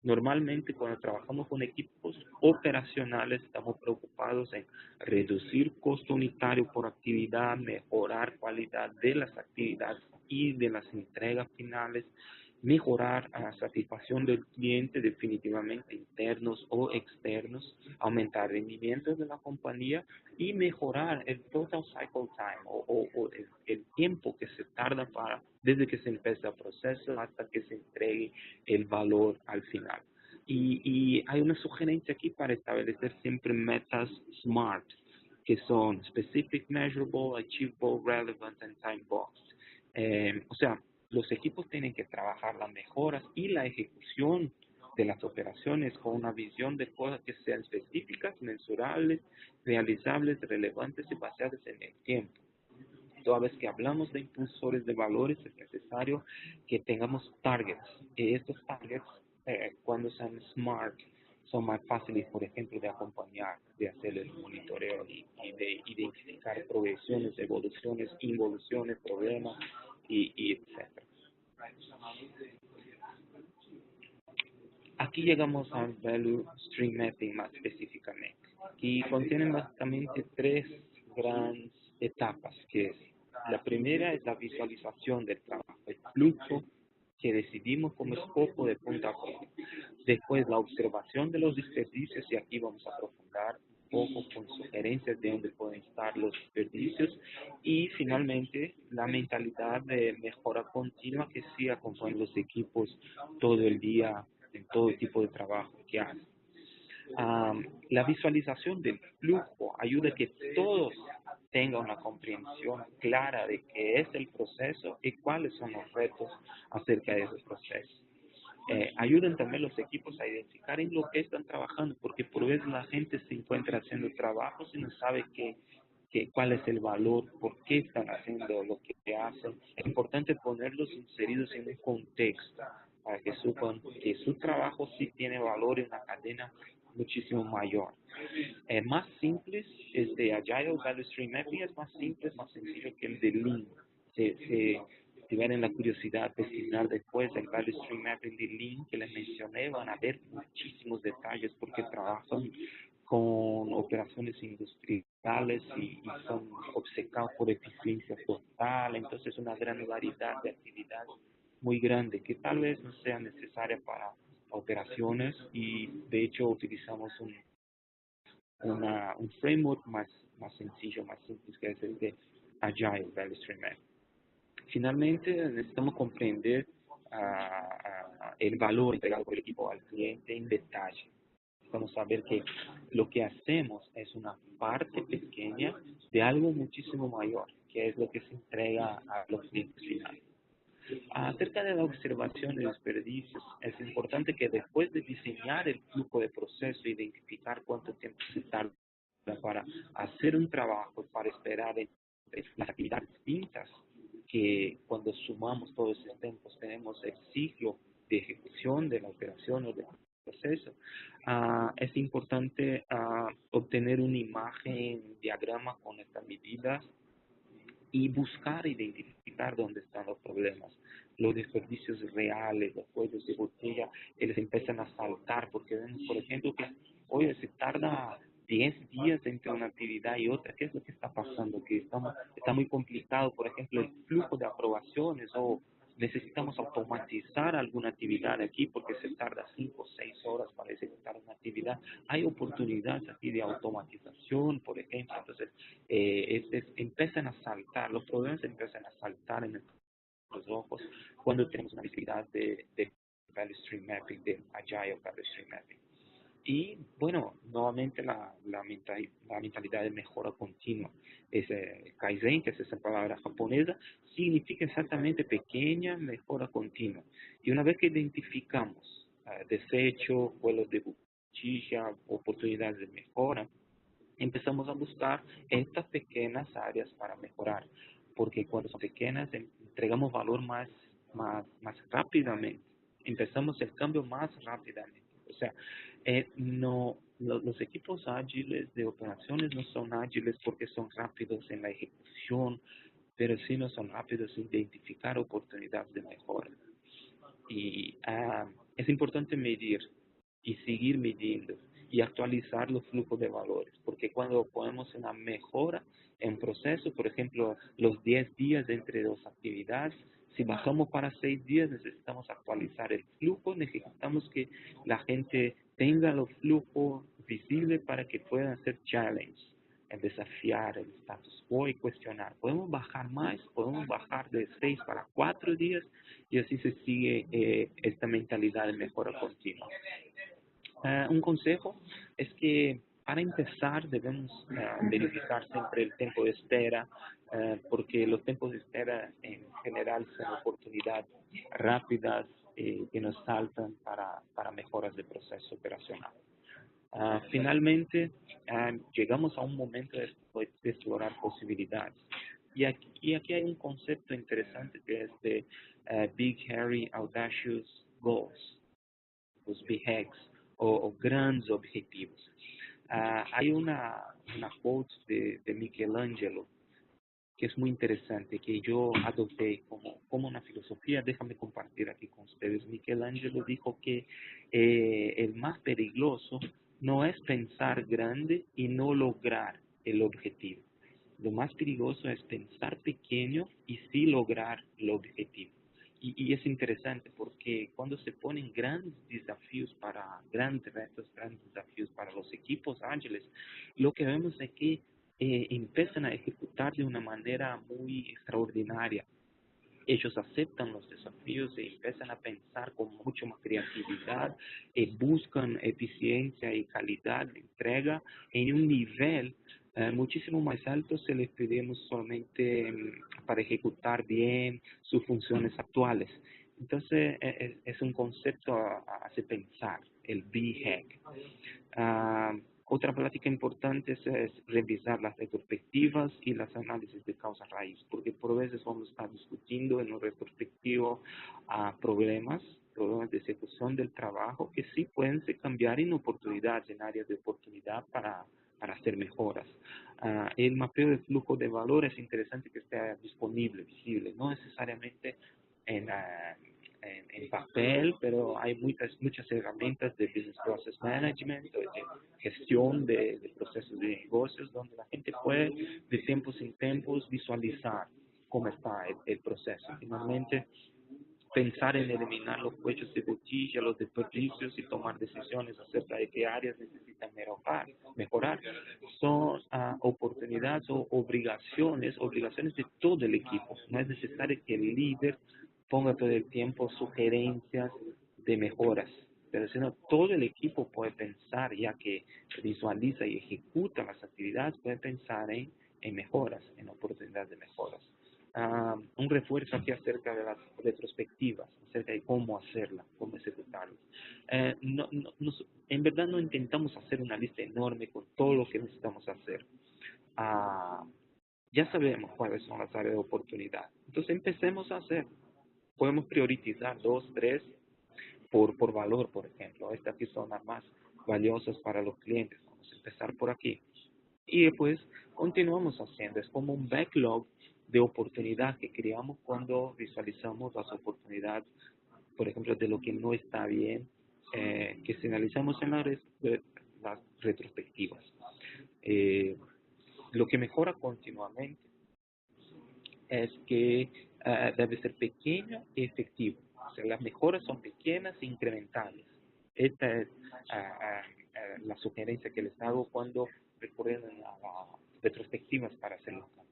Normalmente cuando trabajamos con equipos operacionales estamos preocupados en reducir costo unitario por actividad, mejorar calidad de las actividades y de las entregas finales, mejorar la satisfacción del cliente definitivamente internos o externos, aumentar rendimientos de la compañía y mejorar el total cycle time o el tiempo que se tarda desde que se empieza el proceso hasta que se entregue el valor al final. Y hay una sugerencia aquí para establecer siempre metas SMART, que son Specific, Measurable, Achievable, Relevant and Time-Boxed. O sea, los equipos tienen que trabajar las mejoras y la ejecución de las operaciones con una visión de cosas que sean específicas, mensurables, realizables, relevantes y basadas en el tiempo. Toda vez que hablamos de impulsores de valores es necesario que tengamos targets. Y estos targets, cuando sean SMART, son más fáciles, por ejemplo, de acompañar, de hacer el monitoreo y de identificar progresiones, evoluciones, involuciones, problemas y etc. Aquí llegamos al Value Stream Mapping más específicamente. Y contienen básicamente tres grandes etapas, que es la primera es la visualización del trabajo, el flujo que decidimos como escopo de punta a punta. Después la observación de los desperdicios, y aquí vamos a profundizar un poco con sugerencias de dónde pueden estar los desperdicios. Y finalmente la mentalidad de mejora continua que sí acompaña los equipos todo el día en todo tipo de trabajo que hacen. La visualización del flujo ayuda a que todos tengan una comprensión clara de qué es el proceso y cuáles son los retos acerca de ese proceso. Ayudan también los equipos a identificar en lo que están trabajando, porque por veces la gente se encuentra haciendo trabajos y no sabe cuál es el valor, por qué están haciendo lo que hacen. Es importante ponerlos inseridos en un contexto para que sepan que su trabajo sí tiene valor en una cadena muchísimo mayor. Más simples, es de Agile Value Stream Mapping, es más simple, es más sencillo que el de Lean. Si tienen la curiosidad de estudiar después el Value Stream Mapping de Lean que les mencioné, van a ver muchísimos detalles porque trabajan con operaciones industriales y son obcecados por eficiencia total. Entonces una gran variedad de actividades muy grande que tal vez no sea necesaria para operaciones, y de hecho utilizamos un framework más sencillo, más simple, que es el de Agile Value Stream Mapping. Finalmente necesitamos comprender el valor entregado por el equipo al cliente en detalle. Vamos a ver que lo que hacemos es una parte pequeña de algo muchísimo mayor, que es lo que se entrega a los clientes finales. Acerca de la observación de desperdicios, es importante que después de diseñar el flujo de proceso, identificar cuánto tiempo se tarda para hacer un trabajo, para esperar entre las actividades distintas, que cuando sumamos todos esos tiempos tenemos el ciclo de ejecución de la operación o del proceso. Es importante obtener una imagen, diagrama con estas medidas y buscar identificar dónde están los problemas. Los desperdicios reales, los cuellos de botella, ellos empiezan a saltar porque vemos, por ejemplo, que hoy se tarda 10 días entre una actividad y otra. ¿Qué es lo que está pasando? Que está muy complicado, por ejemplo, el flujo de aprobaciones, o necesitamos automatizar alguna actividad aquí porque se tarda 5 o 6 horas para ejecutar una actividad. Hay oportunidades aquí de automatización, por ejemplo. Entonces, empiezan a saltar, los problemas empiezan a saltar en los ojos cuando tenemos una visibilidad de Value Stream Mapping, de Agile Value Stream Mapping. Y bueno, nuevamente la mentalidad de mejora continua. Es Kaizen, que es esa palabra japonesa, significa exactamente pequeña mejora continua. Y una vez que identificamos desecho, vuelos de botella, oportunidades de mejora, empezamos a buscar estas pequeñas áreas para mejorar, porque cuando son pequeñas entregamos valor más rápidamente, empezamos el cambio más rápidamente. O sea, los equipos ágiles de operaciones no son ágiles porque son rápidos en la ejecución, pero sí no son rápidos en identificar oportunidades de mejora. Y es importante medir y seguir midiendo y actualizar los flujos de valores, porque cuando ponemos una mejora en proceso, por ejemplo, los 10 días entre dos actividades, si bajamos para 6 días, necesitamos actualizar el flujo, necesitamos que la gente tenga los flujos visibles para que puedan hacer challenge, desafiar el status quo y cuestionar. Podemos bajar más, podemos bajar de 6 para 4 días, y así se sigue esta mentalidad de mejora continua. Un consejo es que para empezar debemos verificar siempre el tiempo de espera, porque los tiempos de espera en general son oportunidades rápidas que nos saltan para mejoras de proceso operacional. Finalmente, llegamos a un momento de explorar posibilidades. Y aquí hay un concepto interesante que es de Big, Hairy, Audacious Goals, los BHAGs, o grandes objetivos. Hay una quote de Michelangelo que es muy interesante, que yo adopté como una filosofía. Déjame compartir aquí con ustedes. Michelangelo dijo que el más peligroso no es pensar grande y no lograr el objetivo. Lo más peligroso es pensar pequeño y sí lograr el objetivo. Y es interesante porque cuando se ponen grandes desafíos grandes retos, grandes desafíos para los equipos ágiles, lo que vemos es que empiezan a ejecutar de una manera muy extraordinaria. Ellos aceptan los desafíos y empiezan a pensar con mucho más creatividad, buscan eficiencia y calidad de entrega en un nivel muchísimo más alto si les pedimos solamente para ejecutar bien sus funciones actuales. Entonces, es un concepto a hacer pensar, el BHAG. Otra plática importante es revisar las retrospectivas y las análisis de causa raíz, porque por veces vamos a estar discutiendo en un retrospectivo problemas de ejecución del trabajo que sí pueden se cambiar en oportunidades, en áreas de oportunidad para hacer mejoras. El mapeo de flujo de valor es interesante que esté disponible, visible, no necesariamente en papel, pero hay muchas herramientas de Business Process Management, de gestión de procesos de negocios, donde la gente puede de tiempos en tiempos visualizar cómo está el proceso. Finalmente, pensar en eliminar los cuellos de botella, los desperdicios y tomar decisiones acerca de qué áreas necesitan mejorar. Son oportunidades o obligaciones de todo el equipo. No es necesario que el líder ponga todo el tiempo sugerencias de mejoras, pero sino todo el equipo puede pensar, ya que visualiza y ejecuta las actividades, puede pensar en mejoras, en oportunidades de mejoras. Un refuerzo aquí acerca de las retrospectivas, acerca de cómo hacerla, cómo ejecutarla. En verdad no intentamos hacer una lista enorme con todo lo que necesitamos hacer. Ya sabemos cuáles son las áreas de oportunidad. Entonces empecemos a hacer. Podemos priorizar 2, 3 por valor, por ejemplo. Estas que son las más valiosas para los clientes. Vamos a empezar por aquí. Y después continuamos haciendo. Es como un backlog de oportunidad que creamos cuando visualizamos las oportunidades, por ejemplo, de lo que no está bien, que señalizamos en las retrospectivas. Lo que mejora continuamente es que debe ser pequeño y efectivo. O sea, las mejoras son pequeñas e incrementales. Esta es la sugerencia que les hago cuando recurren a las retrospectivas para hacer los cambios.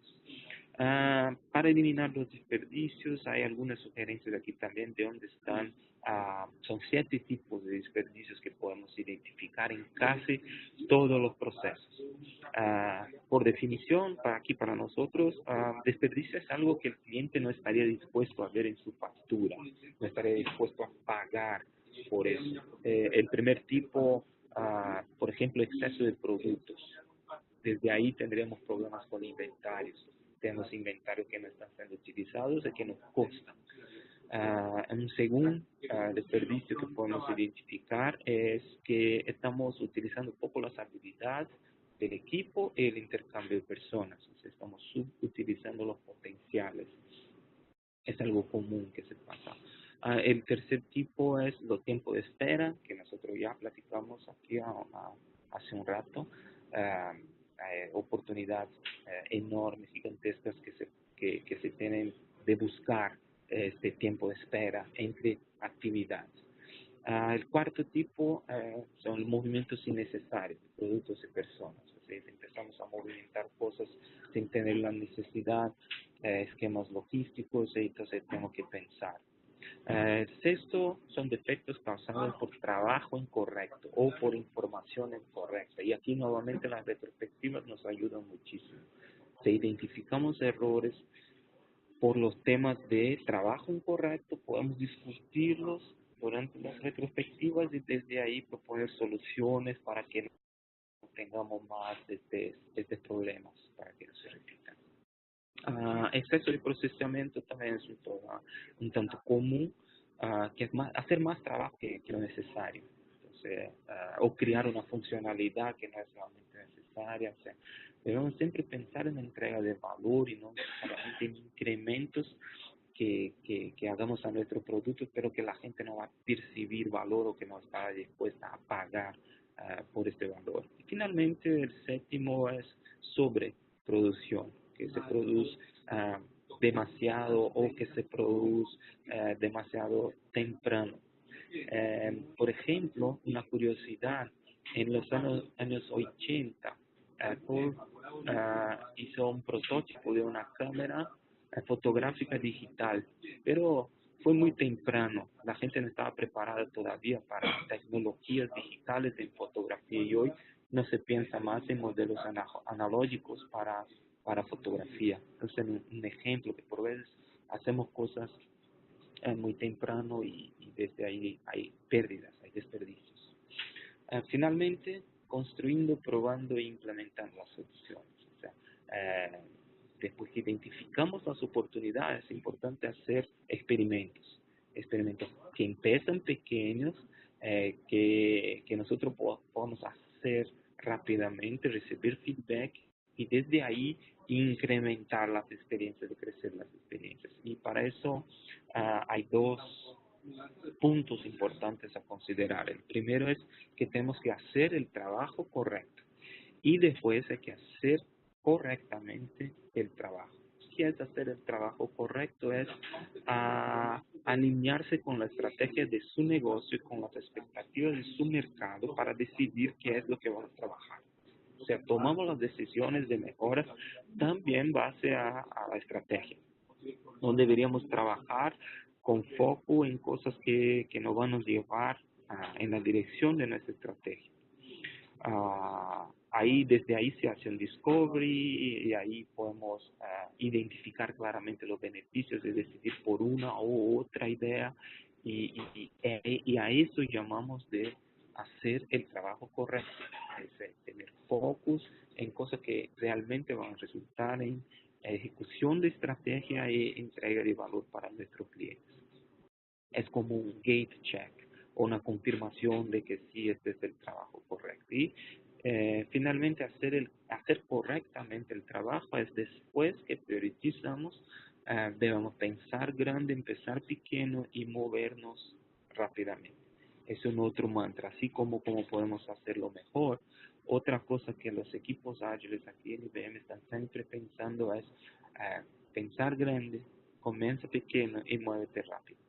Para eliminar los desperdicios, hay algunas sugerencias aquí también de dónde están. Son 7 tipos de desperdicios que podemos identificar en casi todos los procesos. Por definición, para nosotros, desperdicio es algo que el cliente no estaría dispuesto a ver en su factura, no estaría dispuesto a pagar por eso. El primer tipo, por ejemplo, exceso de productos. Desde ahí tendríamos problemas con inventarios. Tenemos inventarios que no están siendo utilizados y que nos costan. Un segundo desperdicio que podemos identificar es que estamos utilizando poco las habilidades del equipo y el intercambio de personas. O sea, estamos subutilizando los potenciales. Es algo común que se pasa. El tercer tipo es los tiempos de espera, que nosotros ya platicamos aquí hace un rato. Oportunidades enormes, gigantescas que se tienen de buscar este tiempo de espera entre actividades. El cuarto tipo son los movimientos innecesarios de productos y personas. O sea, empezamos a movimentar cosas sin tener la necesidad, esquemas logísticos, y entonces tengo que pensar. El sexto son defectos causados por trabajo incorrecto o por información incorrecta. Y aquí nuevamente las retrospectivas nos ayudan muchísimo. Si identificamos errores, por los temas de trabajo incorrecto, podemos discutirlos durante las retrospectivas y desde ahí proponer soluciones para que no tengamos más de estos problemas, para que no se repitan. Exceso de procesamiento también es un tanto común, que es hacer más trabajo que lo necesario. Entonces, o crear una funcionalidad que no es realmente necesaria. O sea, debemos siempre pensar en la entrega de valor y no necesariamente en incrementos que hagamos a nuestro producto, pero que la gente no va a percibir valor o que no está dispuesta a pagar por este valor. Y finalmente, el séptimo es sobreproducción, que se produce demasiado o que se produce demasiado temprano. Por ejemplo, una curiosidad, en los años 80, Apple hizo un prototipo de una cámara fotográfica digital, pero fue muy temprano. La gente no estaba preparada todavía para tecnologías digitales en fotografía y hoy no se piensa más en modelos analógicos para fotografía. Entonces, un ejemplo que por veces hacemos cosas muy temprano y desde ahí hay pérdidas, hay desperdicios. Finalmente, construyendo, probando e implementando las soluciones. O sea, después que identificamos las oportunidades, es importante hacer experimentos que empiezan pequeños, que nosotros podamos hacer rápidamente, recibir feedback y desde ahí incrementar las experiencias, de crecer las experiencias. Y para eso hay dos puntos importantes a considerar. El primero es que tenemos que hacer el trabajo correcto y después hay que hacer correctamente el trabajo. ¿Qué es hacer el trabajo correcto? Es alinearse con la estrategia de su negocio y con las expectativas de su mercado para decidir qué es lo que vamos a trabajar. O sea, tomamos las decisiones de mejoras también base a la estrategia. No deberíamos trabajar con foco en cosas que nos van a llevar en la dirección de nuestra estrategia. Desde ahí se hace un discovery y ahí podemos identificar claramente los beneficios de decidir por una u otra idea y a eso llamamos de hacer el trabajo correcto, es tener focus en cosas que realmente van a resultar en ejecución de estrategia e entrega de valor para nuestros clientes. Es como un gate check o una confirmación de que sí, este es el trabajo correcto. Y finalmente hacer correctamente el trabajo es después que priorizamos, debemos pensar grande, empezar pequeño y movernos rápidamente. Es un otro mantra, así como podemos hacerlo mejor. Otra cosa que los equipos ágiles aquí en IBM están siempre pensando es pensar grande, comienza pequeño y muévete rápido.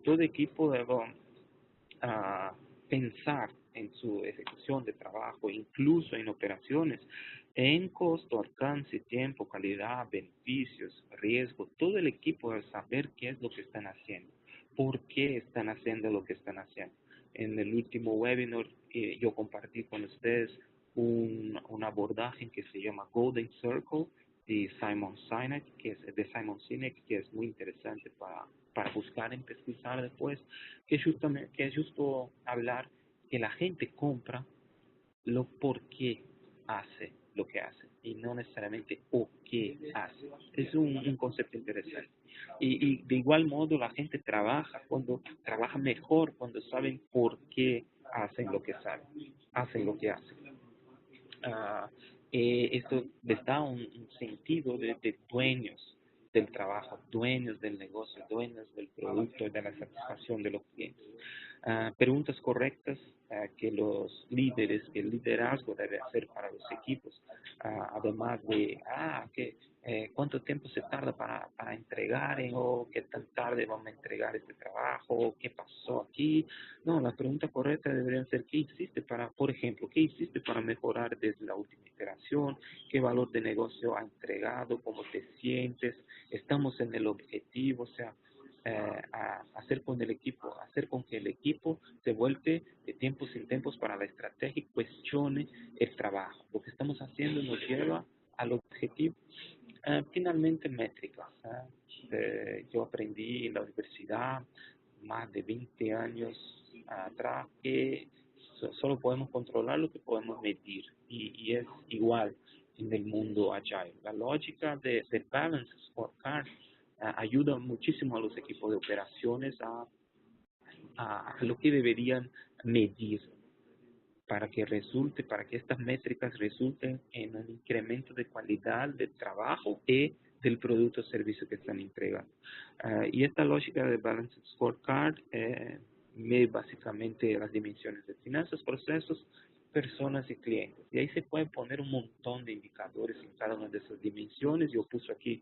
Todo equipo debe pensar en su ejecución de trabajo, incluso en operaciones, en costo, alcance, tiempo, calidad, beneficios, riesgo. Todo el equipo debe saber qué es lo que están haciendo, por qué están haciendo lo que están haciendo. En el último webinar yo compartí con ustedes un abordaje que se llama Golden Circle de Simon Sinek, que es muy interesante para buscar en pesquisar después, que es justo hablar que la gente compra lo por qué hace lo que hace y no necesariamente o qué hace. Es un concepto interesante. Y de igual modo la gente trabaja mejor cuando saben por qué hacen lo que hacen lo que hacen. Esto les da un sentido de dueños del trabajo, dueños del negocio, dueños del producto y de la satisfacción de los clientes. Preguntas correctas que los líderes, que el liderazgo debe hacer para los equipos, además de cuánto tiempo se tarda para entregar o qué tan tarde vamos a entregar este trabajo, qué pasó aquí. No, la pregunta correcta debería ser por ejemplo, qué hiciste para mejorar desde la última iteración, qué valor de negocio ha entregado, cómo te sientes, estamos en el objetivo, o sea, hacer con que el equipo se vuelve de tiempos en tiempos para la estrategia y cuestione el trabajo. Lo que estamos haciendo nos lleva al objetivo. Finalmente, métricas. Yo aprendí en la universidad más de 20 años atrás que solo podemos controlar lo que podemos medir y es igual en el mundo agile. La lógica de Balance Scorecard ayuda muchísimo a los equipos de operaciones a lo que deberían medir para que estas métricas resulten en un incremento de calidad del trabajo y del producto o servicio que están entregando. Y esta lógica de Balanced Scorecard mide básicamente las dimensiones de finanzas, procesos, personas y clientes. Y ahí se pueden poner un montón de indicadores en cada una de esas dimensiones. Yo puse aquí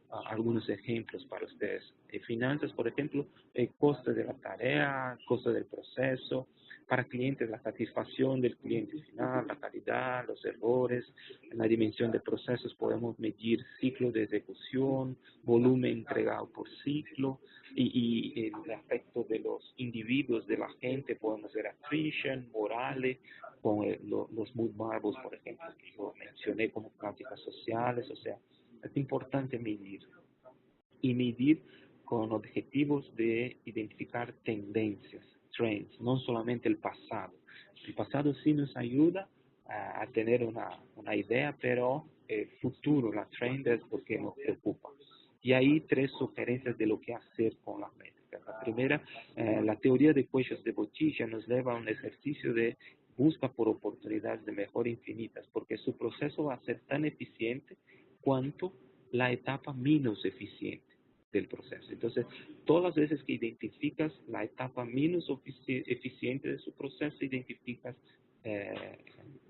algunos ejemplos para ustedes. Finanzas, por ejemplo, el costo de la tarea, costo del proceso. Para clientes, la satisfacción del cliente final, la calidad, los errores. En la dimensión de procesos podemos medir ciclo de ejecución, volumen entregado por ciclo, y el aspecto de los individuos, de la gente, podemos ver attrition, morales, con los mood marbles, por ejemplo, que yo mencioné como prácticas sociales. O sea, es importante medir y medir con objetivos de identificar tendencias, trends, no solamente el pasado. El pasado sí nos ayuda a tener una idea, pero el futuro, la trend es lo que nos preocupa. Y hay tres sugerencias de lo que hacer con las métricas. La primera, la teoría de cuellos de botella nos lleva a un ejercicio de busca por oportunidades de mejora infinitas, porque su proceso va a ser tan eficiente cuanto la etapa menos eficiente del proceso. Entonces, todas las veces que identificas la etapa menos eficiente de su proceso, identificas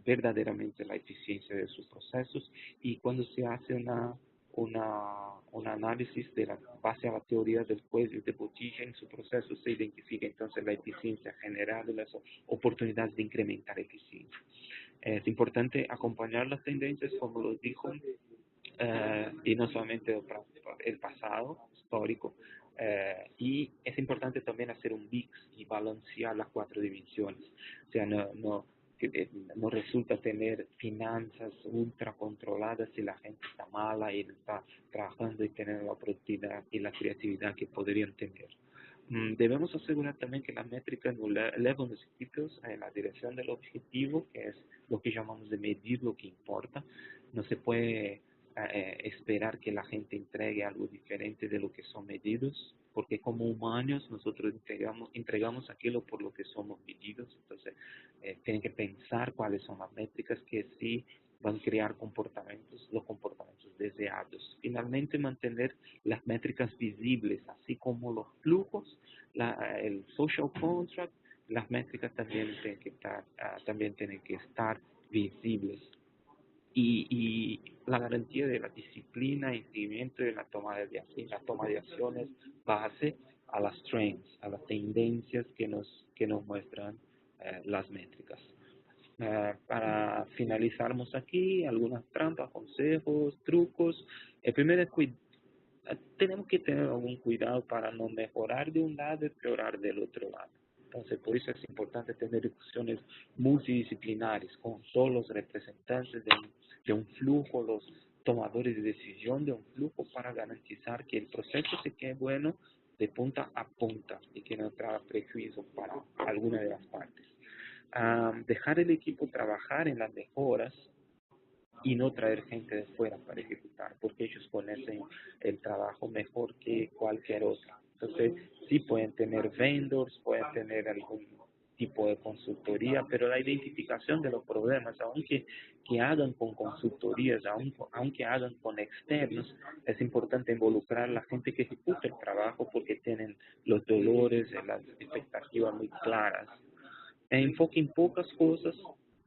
verdaderamente la eficiencia de sus procesos. Y cuando se hace un análisis de la base a la teoría del cuello de botella en su proceso, se identifica entonces la eficiencia general y las oportunidades de incrementar eficiencia. Es importante acompañar las tendencias, como lo dijo, y no solamente el pasado histórico, y es importante también hacer un mix y balancear las cuatro dimensiones. O sea, no resulta tener finanzas ultra controladas si la gente está mala y no está trabajando y tener la productividad y la creatividad que podrían tener. Debemos asegurar también que las métricas nos elevan los equipos en la dirección del objetivo, que es lo que llamamos de medir lo que importa. No se puede esperar que la gente entregue algo diferente de lo que son medidos, porque como humanos nosotros entregamos aquello por lo que somos medidos. Entonces tienen que pensar cuáles son las métricas que sí van a crear los comportamientos deseados. Finalmente, mantener las métricas visibles, así como los flujos, el social contract. Las métricas también tienen que estar visibles. Y la garantía de la disciplina y seguimiento de la toma de acciones base a las trends, a las tendencias que nos muestran las métricas. Para finalizarmos aquí, algunas trampas, consejos, trucos. El primero es tenemos que tener algún cuidado para no mejorar de un lado y empeorar del otro lado. Entonces, por eso es importante tener discusiones multidisciplinares con todos los representantes de un flujo, los tomadores de decisión de un flujo, para garantizar que el proceso se quede bueno de punta a punta y que no traiga prejuicio para alguna de las partes. Dejar el equipo trabajar en las mejoras y no traer gente de fuera para ejecutar, porque ellos conocen el trabajo mejor que cualquier otro. Entonces, sí pueden tener vendors, pueden tener algún tipo de consultoría, pero la identificación de los problemas, aunque hagan con consultorías, aunque hagan con externos, es importante involucrar a la gente que ejecuta el trabajo, porque tienen los dolores y las expectativas muy claras. Enfoque en pocas cosas,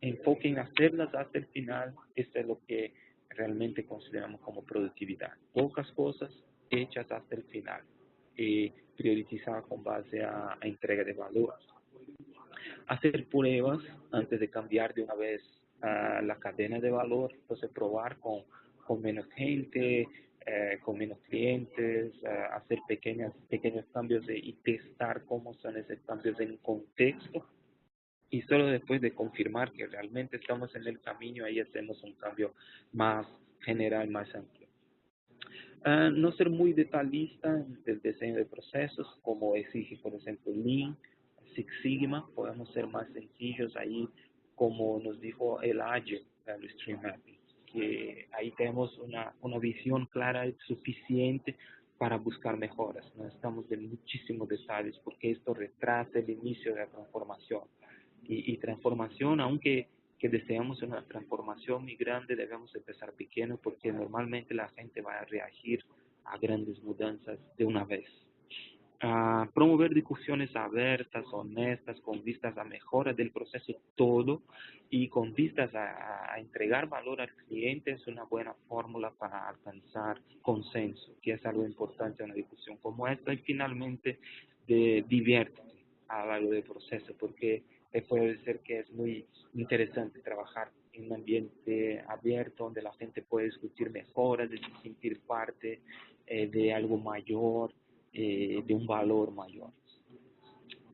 enfoque en hacerlas hasta el final. Esto es lo que realmente consideramos como productividad. Pocas cosas hechas hasta el final y priorizadas con base a entrega de valor. Hacer pruebas antes de cambiar de una vez la cadena de valor. Entonces, probar con menos gente, con menos clientes, hacer pequeños cambios y testar cómo son esos cambios en contexto. Y solo después de confirmar que realmente estamos en el camino, ahí hacemos un cambio más general, más amplio. No ser muy detallista del diseño de procesos, como exige, por ejemplo, Lean, Six Sigma. Podemos ser más sencillos ahí, como nos dijo el Agile, el Stream Mapping, que ahí tenemos una visión clara y suficiente para buscar mejoras. No estamos de muchísimos detalles, porque esto retrasa el inicio de la transformación. Y transformación, aunque que deseamos una transformación muy grande, debemos empezar pequeño, porque normalmente la gente va a reagir a grandes mudanzas de una vez. Promover discusiones abiertas, honestas, con vistas a mejora del proceso todo y con vistas a entregar valor al cliente es una buena fórmula para alcanzar consenso, que es algo importante en una discusión como esta. Y finalmente, diviértete a lo largo del proceso, porque puede ser que es muy interesante trabajar en un ambiente abierto donde la gente puede discutir mejoras, de sentir parte de algo mayor, de un valor mayor.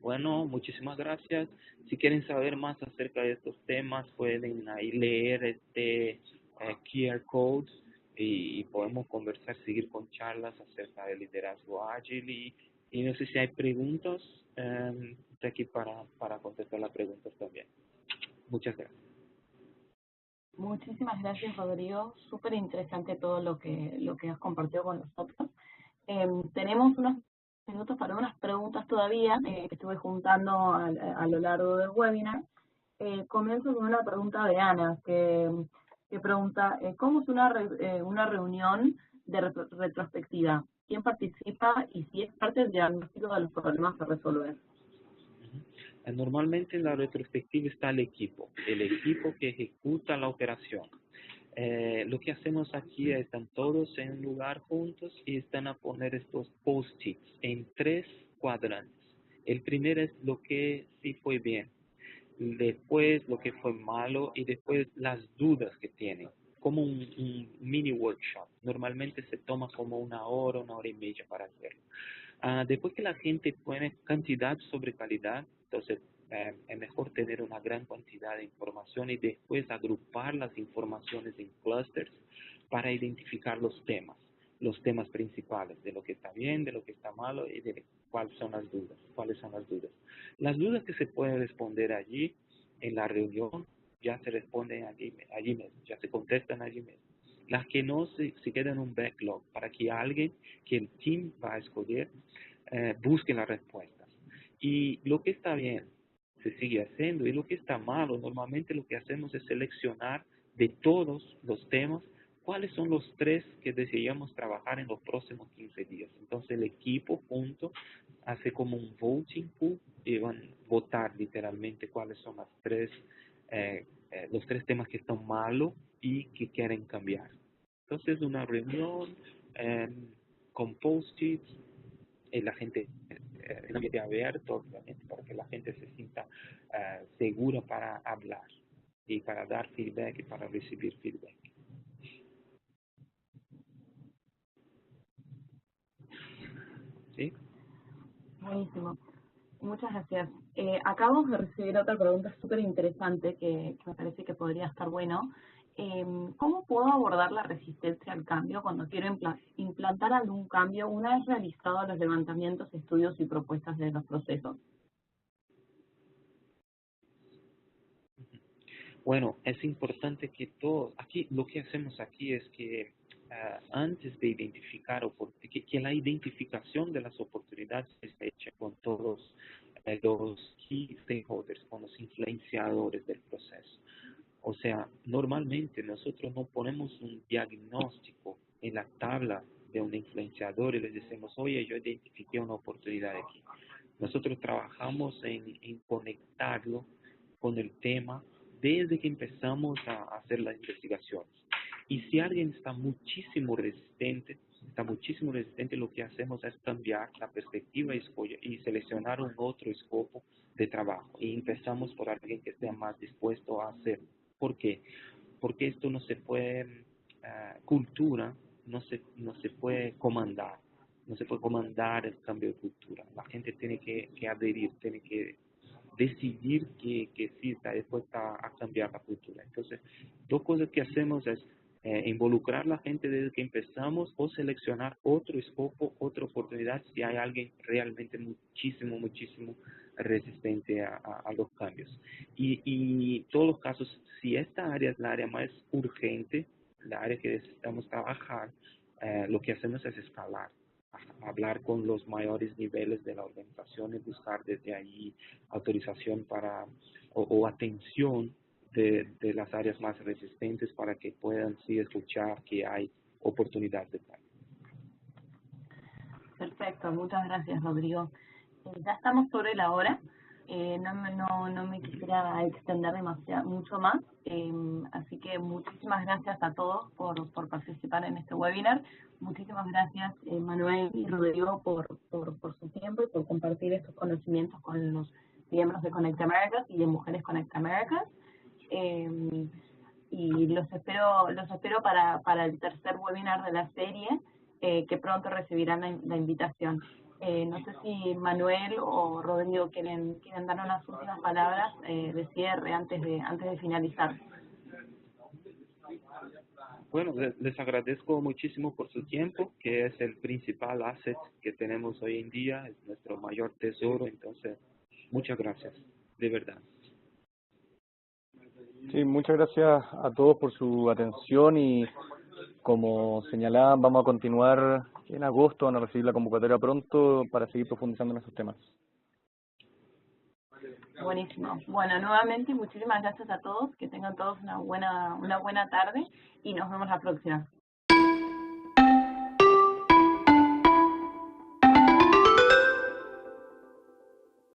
Bueno, muchísimas gracias. Si quieren saber más acerca de estos temas, pueden ahí leer este QR code y podemos conversar, seguir con charlas acerca del liderazgo ágil. Y no sé si hay preguntas, estoy aquí para contestar las preguntas también. Muchas gracias. Muchísimas gracias, Rodrigo. Súper interesante todo lo que has compartido con nosotros. Tenemos unos minutos para unas preguntas todavía que estuve juntando a lo largo del webinar. Comienzo con una pregunta de Ana, que pregunta, ¿cómo es una reunión de retrospectiva? ¿Quién participa y si es parte del diagnóstico de los problemas a resolver? Normalmente en la retrospectiva está el equipo que ejecuta la operación. Lo que hacemos aquí es, están todos en un lugar juntos y están a poner estos post-its en 3 cuadrantes. El primero es lo que sí fue bien, después lo que fue malo y después las dudas que tienen, como un mini workshop. Normalmente se toma como una hora y media para hacerlo. Después que la gente pone cantidad sobre calidad, entonces es mejor tener una gran cantidad de información y después agrupar las informaciones en clusters para identificar los temas principales, de lo que está bien, de lo que está malo y de cuáles son las dudas. Las dudas que se pueden responder allí en la reunión ya se responden allí mismo, ya se contestan allí mismo. Las que no se quedan en un backlog para que alguien que el team va a escoger busque las respuestas. Y lo que está bien se sigue haciendo y lo que está malo, normalmente lo que hacemos es seleccionar de todos los temas cuáles son los 3 que deseamos trabajar en los próximos 15 días. Entonces el equipo junto hace como un voting pool y van a votar literalmente cuáles son los 3 temas que están malos y que quieren cambiar. Entonces una reunión con post-its, la gente, el ambiente abierto, obviamente, para que la gente se sienta segura para hablar y para dar feedback y para recibir feedback. ¿Sí? Buenísimo. Muchas gracias. Acabamos de recibir otra pregunta súper interesante que me parece que podría estar bueno. ¿Cómo puedo abordar la resistencia al cambio cuando quiero implantar algún cambio una vez realizados los levantamientos, estudios y propuestas de los procesos? Bueno, es importante que todos, aquí lo que hacemos aquí es que antes de identificar, que la identificación de las oportunidades esté hecha con todos los key stakeholders, con los influenciadores del proceso. O sea, normalmente nosotros no ponemos un diagnóstico en la tabla de un influenciador y les decimos, oye, yo identifiqué una oportunidad aquí. Nosotros trabajamos en conectarlo con el tema desde que empezamos a hacer las investigaciones. Y si alguien está muchísimo resistente, lo que hacemos es cambiar la perspectiva y seleccionar un otro escopo de trabajo. Y empezamos por alguien que esté más dispuesto a hacerlo. ¿Por qué? Porque esto no se puede, cultura no se puede comandar. No se puede comandar el cambio de cultura. La gente tiene que adherir, tiene que decidir que sí está dispuesta a cambiar la cultura. Entonces, 2 cosas que hacemos es involucrar a la gente desde que empezamos o seleccionar otro escopo, otra oportunidad si hay alguien realmente muchísimo resistente a los cambios. Y todos los casos, si esta área es la área más urgente, la área que necesitamos trabajar, lo que hacemos es escalar, hablar con los mayores niveles de la organización y buscar desde ahí autorización para o atención de las áreas más resistentes para que puedan sí escuchar que hay oportunidades de cambio. Perfecto, muchas gracias, Rodrigo. Ya estamos sobre la hora. No me quisiera extender mucho más, así que muchísimas gracias a todos por participar en este webinar. Muchísimas gracias, Manuel y Rodrigo, por su tiempo y por compartir estos conocimientos con los miembros de Connect Americas y de Mujeres Connect Americas. Y los espero para el tercer webinar de la serie, que pronto recibirán la invitación. No sé si Manuel o Rodrigo quieren dar unas últimas palabras de cierre antes de finalizar. Bueno, les agradezco muchísimo por su tiempo, que es el principal asset que tenemos hoy en día, es nuestro mayor tesoro. Entonces, muchas gracias, de verdad. Sí, muchas gracias a todos por su atención y como señalaban, vamos a continuar en agosto, van a recibir la convocatoria pronto para seguir profundizando en esos temas. Buenísimo. Bueno, nuevamente muchísimas gracias a todos, que tengan todos una buena tarde y nos vemos la próxima.